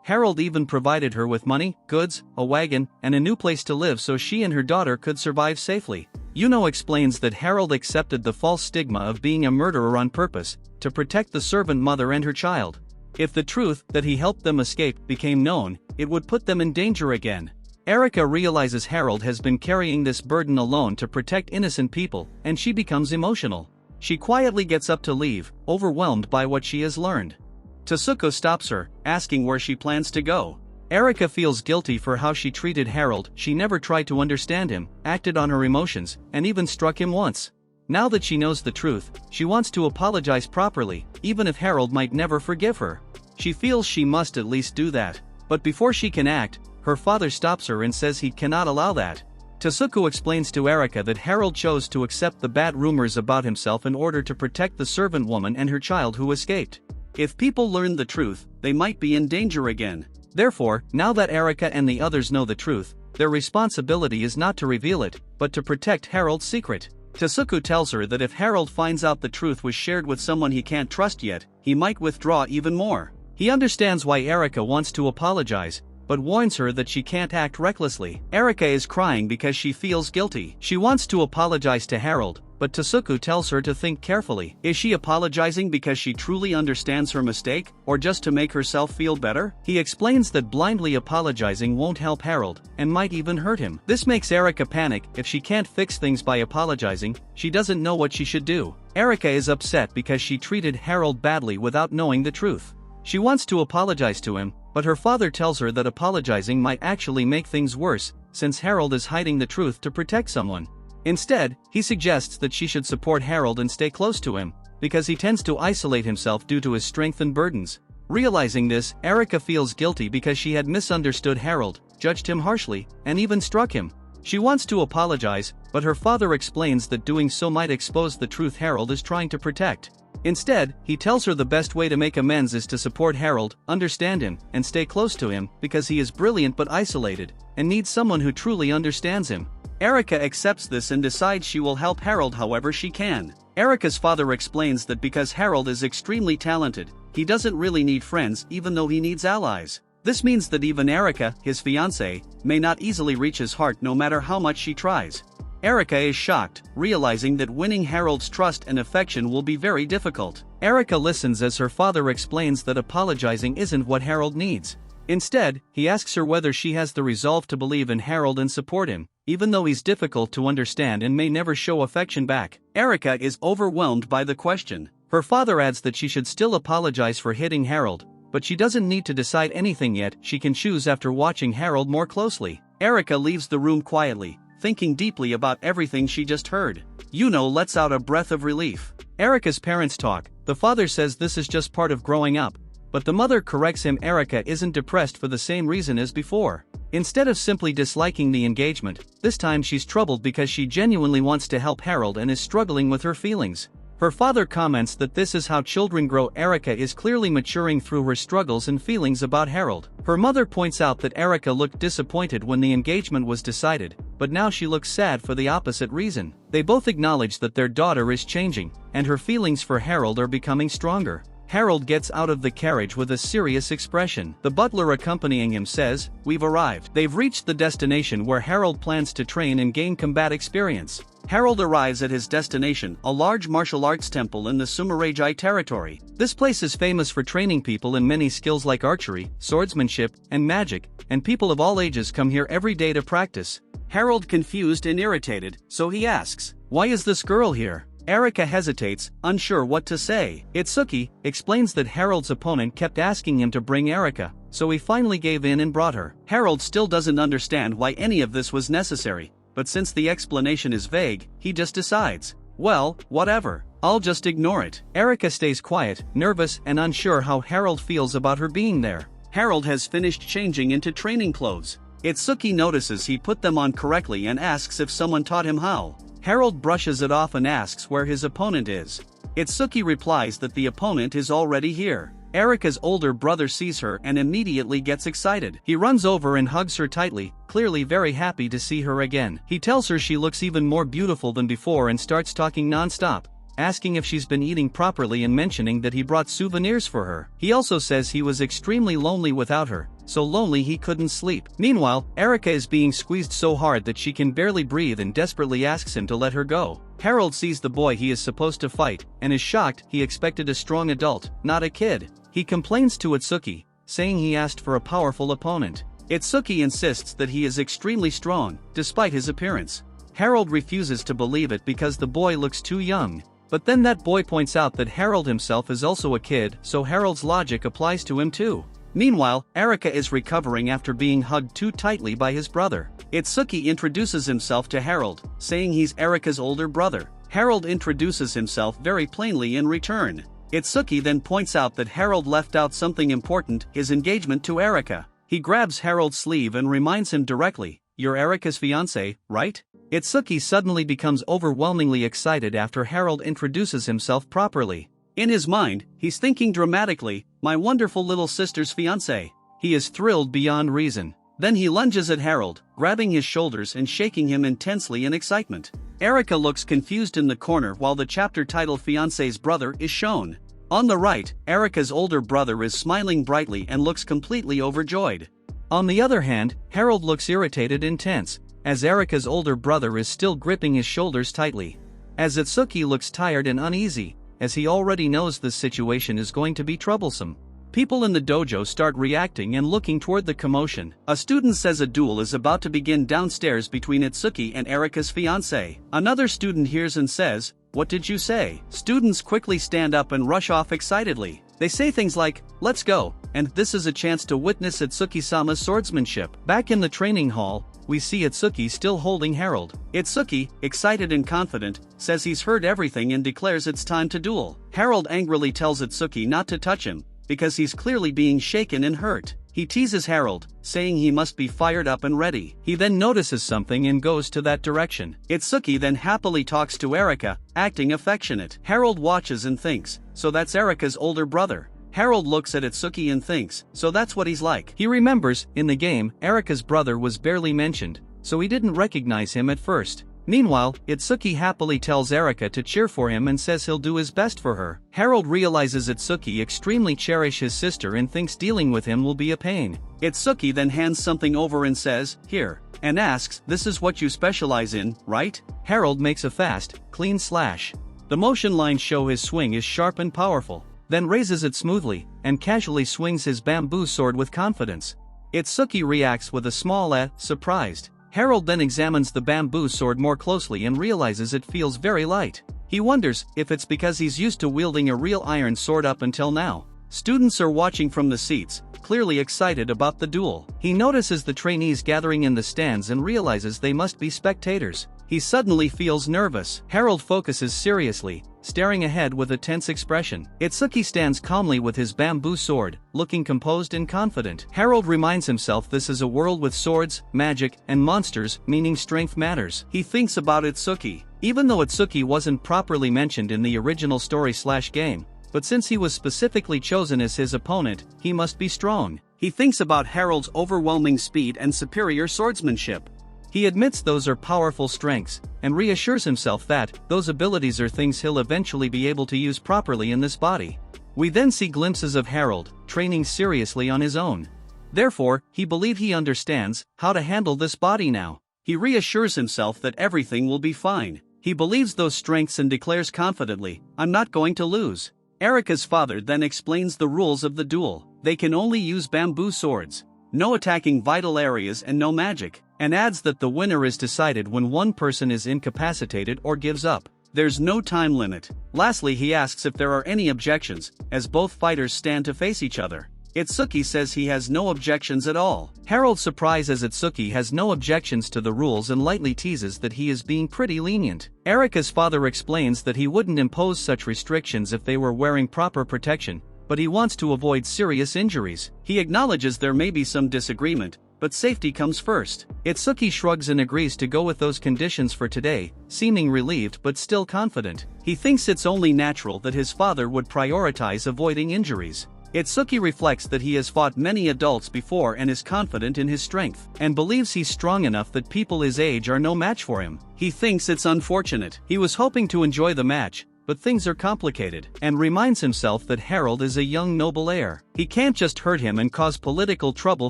Harold even provided her with money, goods, a wagon, and a new place to live so she and her daughter could survive safely. Yuno explains that Harold accepted the false stigma of being a murderer on purpose, to protect the servant mother and her child. If the truth that he helped them escape became known, it would put them in danger again. Erika realizes Harold has been carrying this burden alone to protect innocent people, and she becomes emotional. She quietly gets up to leave, overwhelmed by what she has learned. Tasuku stops her, asking where she plans to go. Erika feels guilty for how she treated Harold. She never tried to understand him, acted on her emotions, and even struck him once. Now that she knows the truth, she wants to apologize properly, even if Harold might never forgive her. She feels she must at least do that. But before she can act, her father stops her and says he cannot allow that. Tasuku explains to Erika that Harold chose to accept the bad rumors about himself in order to protect the servant woman and her child who escaped. If people learned the truth, they might be in danger again. Therefore, now that Erika and the others know the truth, their responsibility is not to reveal it, but to protect Harold's secret. Tasuku tells her that if Harold finds out the truth was shared with someone he can't trust yet, he might withdraw even more. He understands why Erika wants to apologize, but warns her that she can't act recklessly. Erika is crying because she feels guilty. She wants to apologize to Harold, but Tasuku tells her to think carefully. Is she apologizing because she truly understands her mistake, or just to make herself feel better? He explains that blindly apologizing won't help Harold, and might even hurt him. This makes Erika panic. If she can't fix things by apologizing, she doesn't know what she should do. Erika is upset because she treated Harold badly without knowing the truth. She wants to apologize to him, but her father tells her that apologizing might actually make things worse, since Harold is hiding the truth to protect someone. Instead, he suggests that she should support Harold and stay close to him, because he tends to isolate himself due to his strength and burdens. Realizing this, Erika feels guilty because she had misunderstood Harold, judged him harshly, and even struck him. She wants to apologize, but her father explains that doing so might expose the truth Harold is trying to protect. Instead, he tells her the best way to make amends is to support Harold, understand him, and stay close to him, because he is brilliant but isolated, and needs someone who truly understands him. Erika accepts this and decides she will help Harold however she can. Erika's father explains that because Harold is extremely talented, he doesn't really need friends even though he needs allies. This means that even Erika, his fiancée, may not easily reach his heart no matter how much she tries. Erika is shocked, realizing that winning Harold's trust and affection will be very difficult. Erika listens as her father explains that apologizing isn't what Harold needs. Instead, he asks her whether she has the resolve to believe in Harold and support him, even though he's difficult to understand and may never show affection back. Erika is overwhelmed by the question. Her father adds that she should still apologize for hitting Harold, but she doesn't need to decide anything yet, she can choose after watching Harold more closely. Erika leaves the room quietly, thinking deeply about everything she just heard. Yuno lets out a breath of relief. Erika's parents talk. The father says this is just part of growing up, but the mother corrects him. Erika isn't depressed for the same reason as before. Instead of simply disliking the engagement, this time she's troubled because she genuinely wants to help Harold and is struggling with her feelings. Her father comments that this is how children grow. Erika is clearly maturing through her struggles and feelings about Harold. Her mother points out that Erika looked disappointed when the engagement was decided, but now she looks sad for the opposite reason. They both acknowledge that their daughter is changing, and her feelings for Harold are becoming stronger. Harold gets out of the carriage with a serious expression. The butler accompanying him says, "We've arrived." They've reached the destination where Harold plans to train and gain combat experience. Harold arrives at his destination, a large martial arts temple in the Sumeragi territory. This place is famous for training people in many skills like archery, swordsmanship, and magic, and people of all ages come here every day to practice. Harold confused and irritated, so he asks, "Why is this girl here?" Erika hesitates, unsure what to say. Itsuki explains that Harold's opponent kept asking him to bring Erika, so he finally gave in and brought her. Harold still doesn't understand why any of this was necessary, but since the explanation is vague, he just decides, well, whatever, I'll just ignore it. Erika stays quiet, nervous and unsure how Harold feels about her being there. Harold has finished changing into training clothes. Itsuki notices he put them on correctly and asks if someone taught him how. Harold brushes it off and asks where his opponent is. Itsuki replies that the opponent is already here. Erika's older brother sees her and immediately gets excited. He runs over and hugs her tightly, clearly very happy to see her again. He tells her she looks even more beautiful than before and starts talking non-stop, asking if she's been eating properly and mentioning that he brought souvenirs for her. He also says he was extremely lonely without her, so lonely he couldn't sleep. Meanwhile, Erika is being squeezed so hard that she can barely breathe and desperately asks him to let her go. Harold sees the boy he is supposed to fight, and is shocked. He expected a strong adult, not a kid. He complains to Itsuki, saying he asked for a powerful opponent. Itsuki insists that he is extremely strong, despite his appearance. Harold refuses to believe it because the boy looks too young. But then that boy points out that Harold himself is also a kid, so Harold's logic applies to him too. Meanwhile, Erika is recovering after being hugged too tightly by his brother. Itsuki introduces himself to Harold, saying he's Erika's older brother. Harold introduces himself very plainly in return. Itsuki then points out that Harold left out something important, his engagement to Erika. He grabs Harold's sleeve and reminds him directly, "You're Erika's fiancé, right?" Itsuki suddenly becomes overwhelmingly excited after Harold introduces himself properly. In his mind, he's thinking dramatically, "My wonderful little sister's fiancé." He is thrilled beyond reason. Then he lunges at Harold, grabbing his shoulders and shaking him intensely in excitement. Erika looks confused in the corner while the chapter title Fiancé's brother is shown. On the right, Erika's older brother is smiling brightly and looks completely overjoyed. On the other hand, Harold looks irritated and tense, as Erika's older brother is still gripping his shoulders tightly. As Itsuki looks tired and uneasy, as he already knows this situation is going to be troublesome. People in the dojo start reacting and looking toward the commotion. A student says a duel is about to begin downstairs between Itsuki and Erika's fiancé. Another student hears and says, "What did you say?" Students quickly stand up and rush off excitedly. They say things like, "Let's go," and "This is a chance to witness Itsuki-sama's swordsmanship." Back in the training hall, we see Itsuki still holding Harold. Itsuki, excited and confident, says he's heard everything and declares it's time to duel. Harold angrily tells Itsuki not to touch him, because he's clearly being shaken and hurt. He teases Harold, saying he must be fired up and ready. He then notices something and goes to that direction. Itsuki then happily talks to Erika, acting affectionate. Harold watches and thinks, so that's Erika's older brother. Harold looks at Itsuki and thinks, so that's what he's like. He remembers, in the game, Erika's brother was barely mentioned, so he didn't recognize him at first. Meanwhile, Itsuki happily tells Erika to cheer for him and says he'll do his best for her. Harold realizes Itsuki extremely cherishes his sister and thinks dealing with him will be a pain. Itsuki then hands something over and says, "Here," and asks, "This is what you specialize in, right?" Harold makes a fast, clean slash. The motion lines show his swing is sharp and powerful, then raises it smoothly, and casually swings his bamboo sword with confidence. Itsuki reacts with a small surprised. Harold then examines the bamboo sword more closely and realizes it feels very light. He wonders if it's because he's used to wielding a real iron sword up until now. Students are watching from the seats, clearly excited about the duel. He notices the trainees gathering in the stands and realizes they must be spectators. He suddenly feels nervous. Harold focuses seriously, staring ahead with a tense expression. Itsuki stands calmly with his bamboo sword, looking composed and confident. Harold reminds himself this is a world with swords, magic, and monsters, meaning strength matters. He thinks about Itsuki. Even though Itsuki wasn't properly mentioned in the original story/game, but since he was specifically chosen as his opponent, he must be strong. He thinks about Harold's overwhelming speed and superior swordsmanship. He admits those are powerful strengths, and reassures himself that those abilities are things he'll eventually be able to use properly in this body. We then see glimpses of Harold, training seriously on his own. Therefore, he believes he understands how to handle this body now. He reassures himself that everything will be fine. He believes those strengths and declares confidently, "I'm not going to lose." Erika's father then explains the rules of the duel. They can only use bamboo swords, no attacking vital areas and no magic, and adds that the winner is decided when one person is incapacitated or gives up. There's no time limit. Lastly, he asks if there are any objections, as both fighters stand to face each other. Itsuki says he has no objections at all. Harold surprises Itsuki has no objections to the rules and lightly teases that he is being pretty lenient. Erika's father explains that he wouldn't impose such restrictions if they were wearing proper protection, but he wants to avoid serious injuries. He acknowledges there may be some disagreement, but safety comes first. Itsuki shrugs and agrees to go with those conditions for today, seeming relieved but still confident. He thinks it's only natural that his father would prioritize avoiding injuries. Itsuki reflects that he has fought many adults before and is confident in his strength, and believes he's strong enough that people his age are no match for him. He thinks it's unfortunate. He was hoping to enjoy the match, but things are complicated, and reminds himself that Harold is a young noble heir. He can't just hurt him and cause political trouble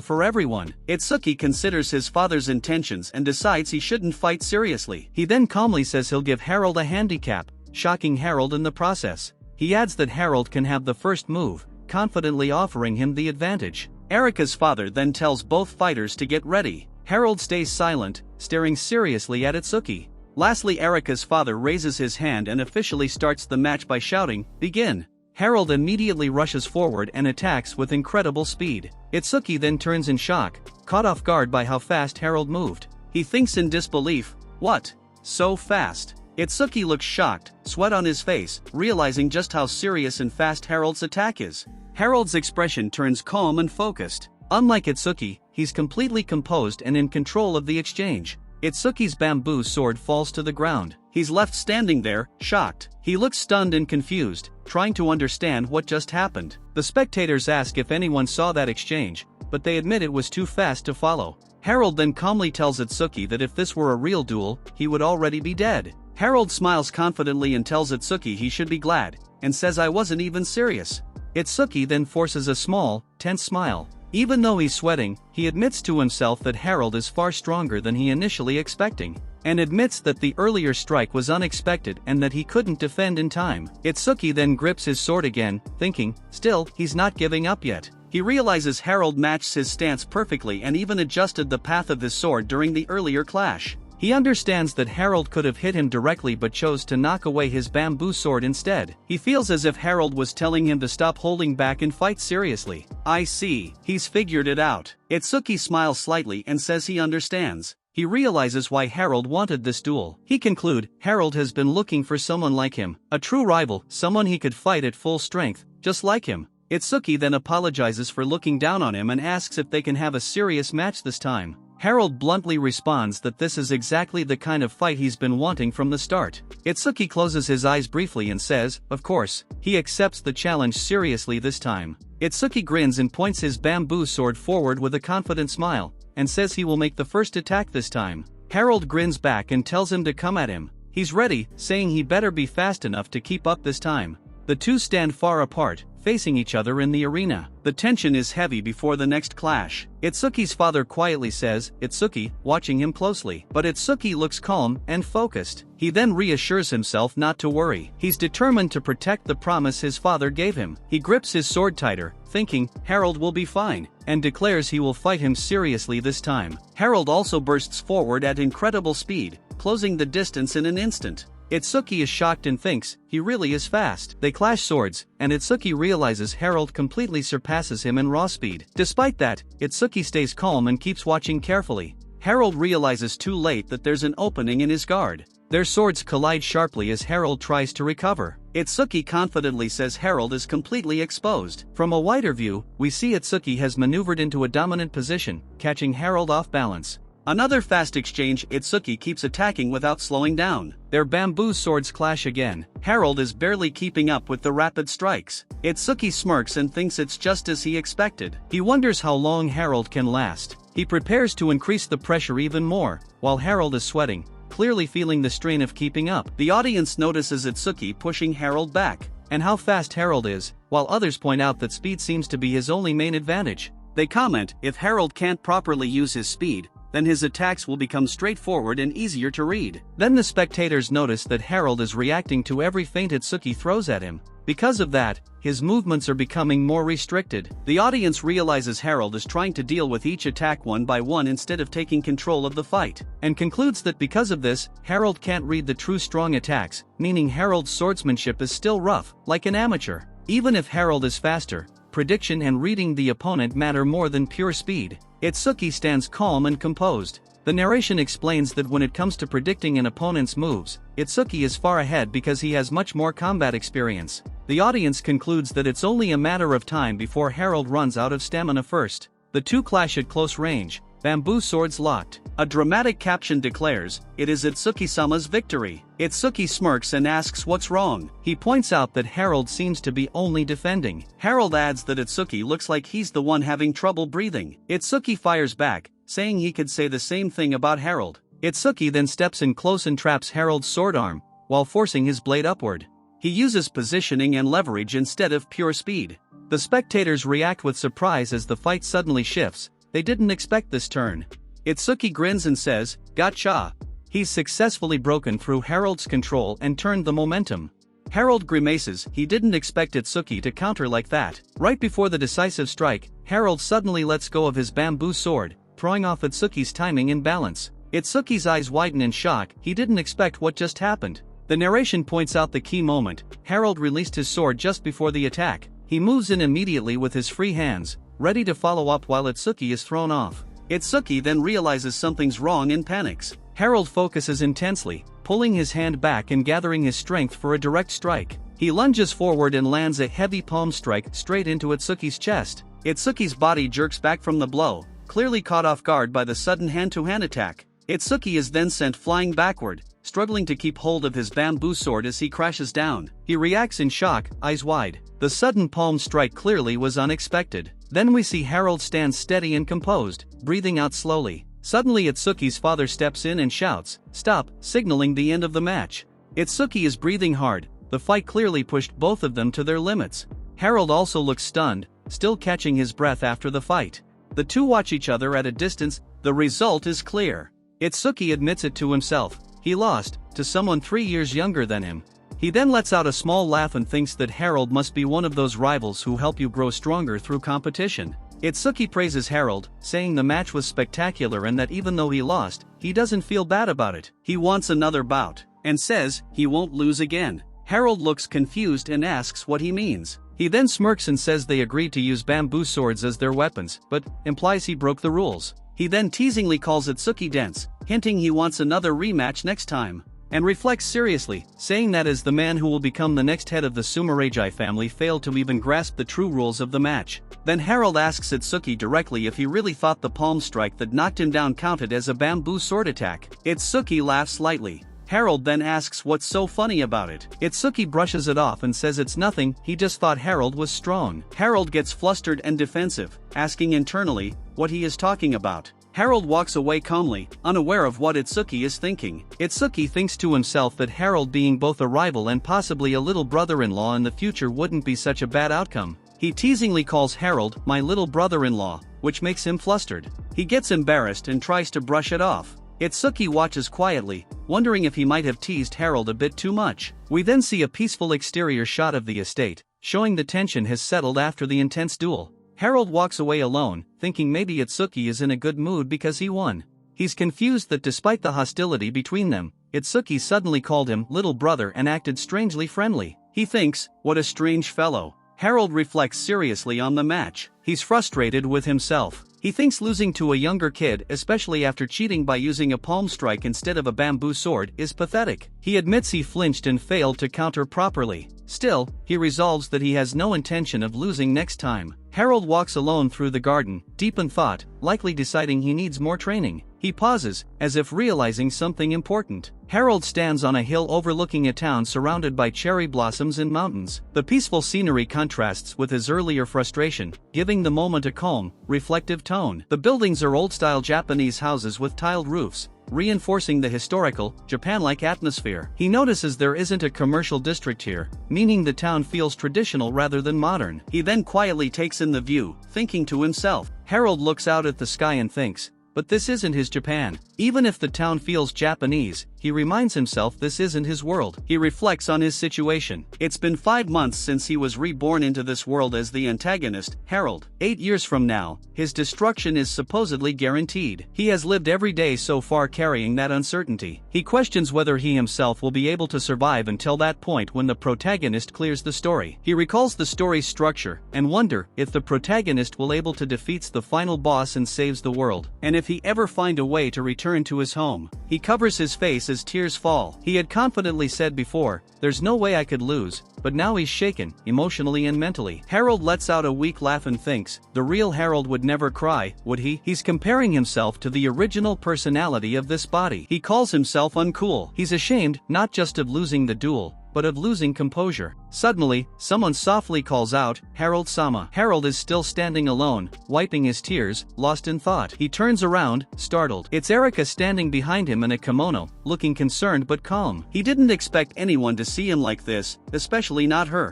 for everyone. Itsuki considers his father's intentions and decides he shouldn't fight seriously. He then calmly says he'll give Harold a handicap, shocking Harold in the process. He adds that Harold can have the first move, confidently offering him the advantage. Erika's father then tells both fighters to get ready. Harold stays silent, staring seriously at Itsuki. Lastly, Erika's father raises his hand and officially starts the match by shouting, "Begin." Harold immediately rushes forward and attacks with incredible speed. Itsuki then turns in shock, caught off guard by how fast Harold moved. He thinks in disbelief, "What? So fast?" Itsuki looks shocked, sweat on his face, realizing just how serious and fast Harold's attack is. Harold's expression turns calm and focused. Unlike Itsuki, he's completely composed and in control of the exchange. Itsuki's bamboo sword falls to the ground. He's left standing there, shocked. He looks stunned and confused, trying to understand what just happened. The spectators ask if anyone saw that exchange, but they admit it was too fast to follow. Harold then calmly tells Itsuki that if this were a real duel, he would already be dead. Harold smiles confidently and tells Itsuki he should be glad, and says I wasn't even serious. Itsuki then forces a small, tense smile. Even though he's sweating, he admits to himself that Harold is far stronger than he initially expecting, and admits that the earlier strike was unexpected and that he couldn't defend in time. Itsuki then grips his sword again, thinking, still, he's not giving up yet. He realizes Harold matched his stance perfectly and even adjusted the path of his sword during the earlier clash. He understands that Harold could have hit him directly but chose to knock away his bamboo sword instead. He feels as if Harold was telling him to stop holding back and fight seriously. I see, he's figured it out. Itsuki smiles slightly and says he understands. He realizes why Harold wanted this duel. He concludes Harold has been looking for someone like him, a true rival, someone he could fight at full strength, just like him. Itsuki then apologizes for looking down on him and asks if they can have a serious match this time. Harold bluntly responds that this is exactly the kind of fight he's been wanting from the start. Itsuki closes his eyes briefly and says, of course, he accepts the challenge seriously this time. Itsuki grins and points his bamboo sword forward with a confident smile, and says he will make the first attack this time. Harold grins back and tells him to come at him. He's ready, saying he better be fast enough to keep up this time. The two stand far apart, facing each other in the arena. The tension is heavy before the next clash. Itsuki's father quietly says, "Itsuki," watching him closely. But Itsuki looks calm and focused. He then reassures himself not to worry. He's determined to protect the promise his father gave him. He grips his sword tighter, thinking Harold will be fine, and declares he will fight him seriously this time. Harold also bursts forward at incredible speed, closing the distance in an instant. Itsuki is shocked and thinks he really is fast. They clash swords, and Itsuki realizes Harold completely surpasses him in raw speed. Despite that, Itsuki stays calm and keeps watching carefully. Harold realizes too late that there's an opening in his guard. Their swords collide sharply as Harold tries to recover. Itsuki confidently says Harold is completely exposed. From a wider view, we see Itsuki has maneuvered into a dominant position, catching Harold off balance. Another fast exchange. Itsuki keeps attacking without slowing down. Their bamboo swords clash again. Harold is barely keeping up with the rapid strikes. Itsuki smirks and thinks it's just as he expected. He wonders how long Harold can last. He prepares to increase the pressure even more, while Harold is sweating, clearly feeling the strain of keeping up. The audience notices Itsuki pushing Harold back, and how fast Harold is, while others point out that speed seems to be his only main advantage. They comment, if Harold can't properly use his speed, then his attacks will become straightforward and easier to read. Then the spectators notice that Harold is reacting to every feint Itsuki throws at him. Because of that, his movements are becoming more restricted. The audience realizes Harold is trying to deal with each attack one by one instead of taking control of the fight, and concludes that because of this, Harold can't read the true strong attacks, meaning Harold's swordsmanship is still rough, like an amateur. Even if Harold is faster, prediction and reading the opponent matter more than pure speed. Itsuki stands calm and composed. The narration explains that when it comes to predicting an opponent's moves, Itsuki is far ahead because he has much more combat experience. The audience concludes that it's only a matter of time before Harold runs out of stamina first. The two clash at close range, bamboo swords locked. A dramatic caption declares, "It is Itsuki-sama's victory." Itsuki smirks and asks what's wrong. He points out that Harold seems to be only defending. Harold adds that Itsuki looks like he's the one having trouble breathing. Itsuki fires back, saying he could say the same thing about Harold. Itsuki then steps in close and traps Harold's sword arm, while forcing his blade upward. He uses positioning and leverage instead of pure speed. The spectators react with surprise as the fight suddenly shifts. They didn't expect this turn. Itsuki grins and says, "Gotcha." He's successfully broken through Harold's control and turned the momentum. Harold grimaces. He didn't expect Itsuki to counter like that. Right before the decisive strike, Harold suddenly lets go of his bamboo sword, throwing off Itsuki's timing and balance. Itsuki's eyes widen in shock. He didn't expect what just happened. The narration points out the key moment. Harold released his sword just before the attack. He moves in immediately with his free hands, ready to follow up while Itsuki is thrown off. Itsuki then realizes something's wrong and panics. Harold focuses intensely, pulling his hand back and gathering his strength for a direct strike. He lunges forward and lands a heavy palm strike straight into Itsuki's chest. Itsuki's body jerks back from the blow, clearly caught off guard by the sudden hand-to-hand attack. Itsuki is then sent flying backward, struggling to keep hold of his bamboo sword as he crashes down. He reacts in shock, eyes wide. The sudden palm strike clearly was unexpected. Then we see Harold stand steady and composed, breathing out slowly. Suddenly Itsuki's father steps in and shouts, "Stop," signaling the end of the match. Itsuki is breathing hard. The fight clearly pushed both of them to their limits. Harold also looks stunned, still catching his breath after the fight. The two watch each other at a distance. The result is clear. Itsuki admits it to himself. He lost, to someone 3 years younger than him. He then lets out a small laugh and thinks that Harold must be one of those rivals who help you grow stronger through competition. Itsuki praises Harold, saying the match was spectacular and that even though he lost, he doesn't feel bad about it. He wants another bout, and says he won't lose again. Harold looks confused and asks what he means. He then smirks and says they agreed to use bamboo swords as their weapons, but implies he broke the rules. He then teasingly calls Itsuki dense, hinting he wants another rematch next time, and reflects seriously, saying that as the man who will become the next head of the Sumeragi family failed to even grasp the true rules of the match. Then Harold asks Itsuki directly if he really thought the palm strike that knocked him down counted as a bamboo sword attack. Itsuki laughs lightly. Harold then asks what's so funny about it. Itsuki brushes it off and says it's nothing, he just thought Harold was strong. Harold gets flustered and defensive, asking internally what he is talking about. Harold walks away calmly, unaware of what Itsuki is thinking. Itsuki thinks to himself that Harold being both a rival and possibly a little brother-in-law in the future wouldn't be such a bad outcome. He teasingly calls Harold my little brother-in-law, which makes him flustered. He gets embarrassed and tries to brush it off. Itsuki watches quietly, wondering if he might have teased Harold a bit too much. We then see a peaceful exterior shot of the estate, showing the tension has settled after the intense duel. Harold walks away alone, thinking maybe Itsuki is in a good mood because he won. He's confused that despite the hostility between them, Itsuki suddenly called him little brother and acted strangely friendly. He thinks, what a strange fellow. Harold reflects seriously on the match. He's frustrated with himself. He thinks losing to a younger kid, especially after cheating by using a palm strike instead of a bamboo sword, is pathetic. He admits he flinched and failed to counter properly. Still, he resolves that he has no intention of losing next time. Harold walks alone through the garden, deep in thought, likely deciding he needs more training. He pauses, as if realizing something important. Harold stands on a hill overlooking a town surrounded by cherry blossoms and mountains. The peaceful scenery contrasts with his earlier frustration, giving the moment a calm, reflective tone. The buildings are old-style Japanese houses with tiled roofs, reinforcing the historical, Japan-like atmosphere. He notices there isn't a commercial district here, meaning the town feels traditional rather than modern. He then quietly takes in the view, thinking to himself. Harold looks out at the sky and thinks, but this isn't his Japan. Even if the town feels Japanese, he reminds himself this isn't his world. He reflects on his situation. It's been 5 months since he was reborn into this world as the antagonist, Harold. 8 years from now, his destruction is supposedly guaranteed. He has lived every day so far carrying that uncertainty. He questions whether he himself will be able to survive until that point when the protagonist clears the story. He recalls the story's structure and wonder if the protagonist will able to defeats the final boss and saves the world, and if he ever find a way to return to his home. He covers his face as tears fall. He had confidently said before, there's no way I could lose, but now he's shaken, emotionally and mentally. Harold lets out a weak laugh and thinks, the real Harold would never cry, would he? He's comparing himself to the original personality of this body. He calls himself uncool. He's ashamed, not just of losing the duel, but of losing composure. Suddenly, someone softly calls out, Harold-sama. Harold is still standing alone, wiping his tears, lost in thought. He turns around, startled. It's Erika standing behind him in a kimono, looking concerned but calm. He didn't expect anyone to see him like this, especially not her.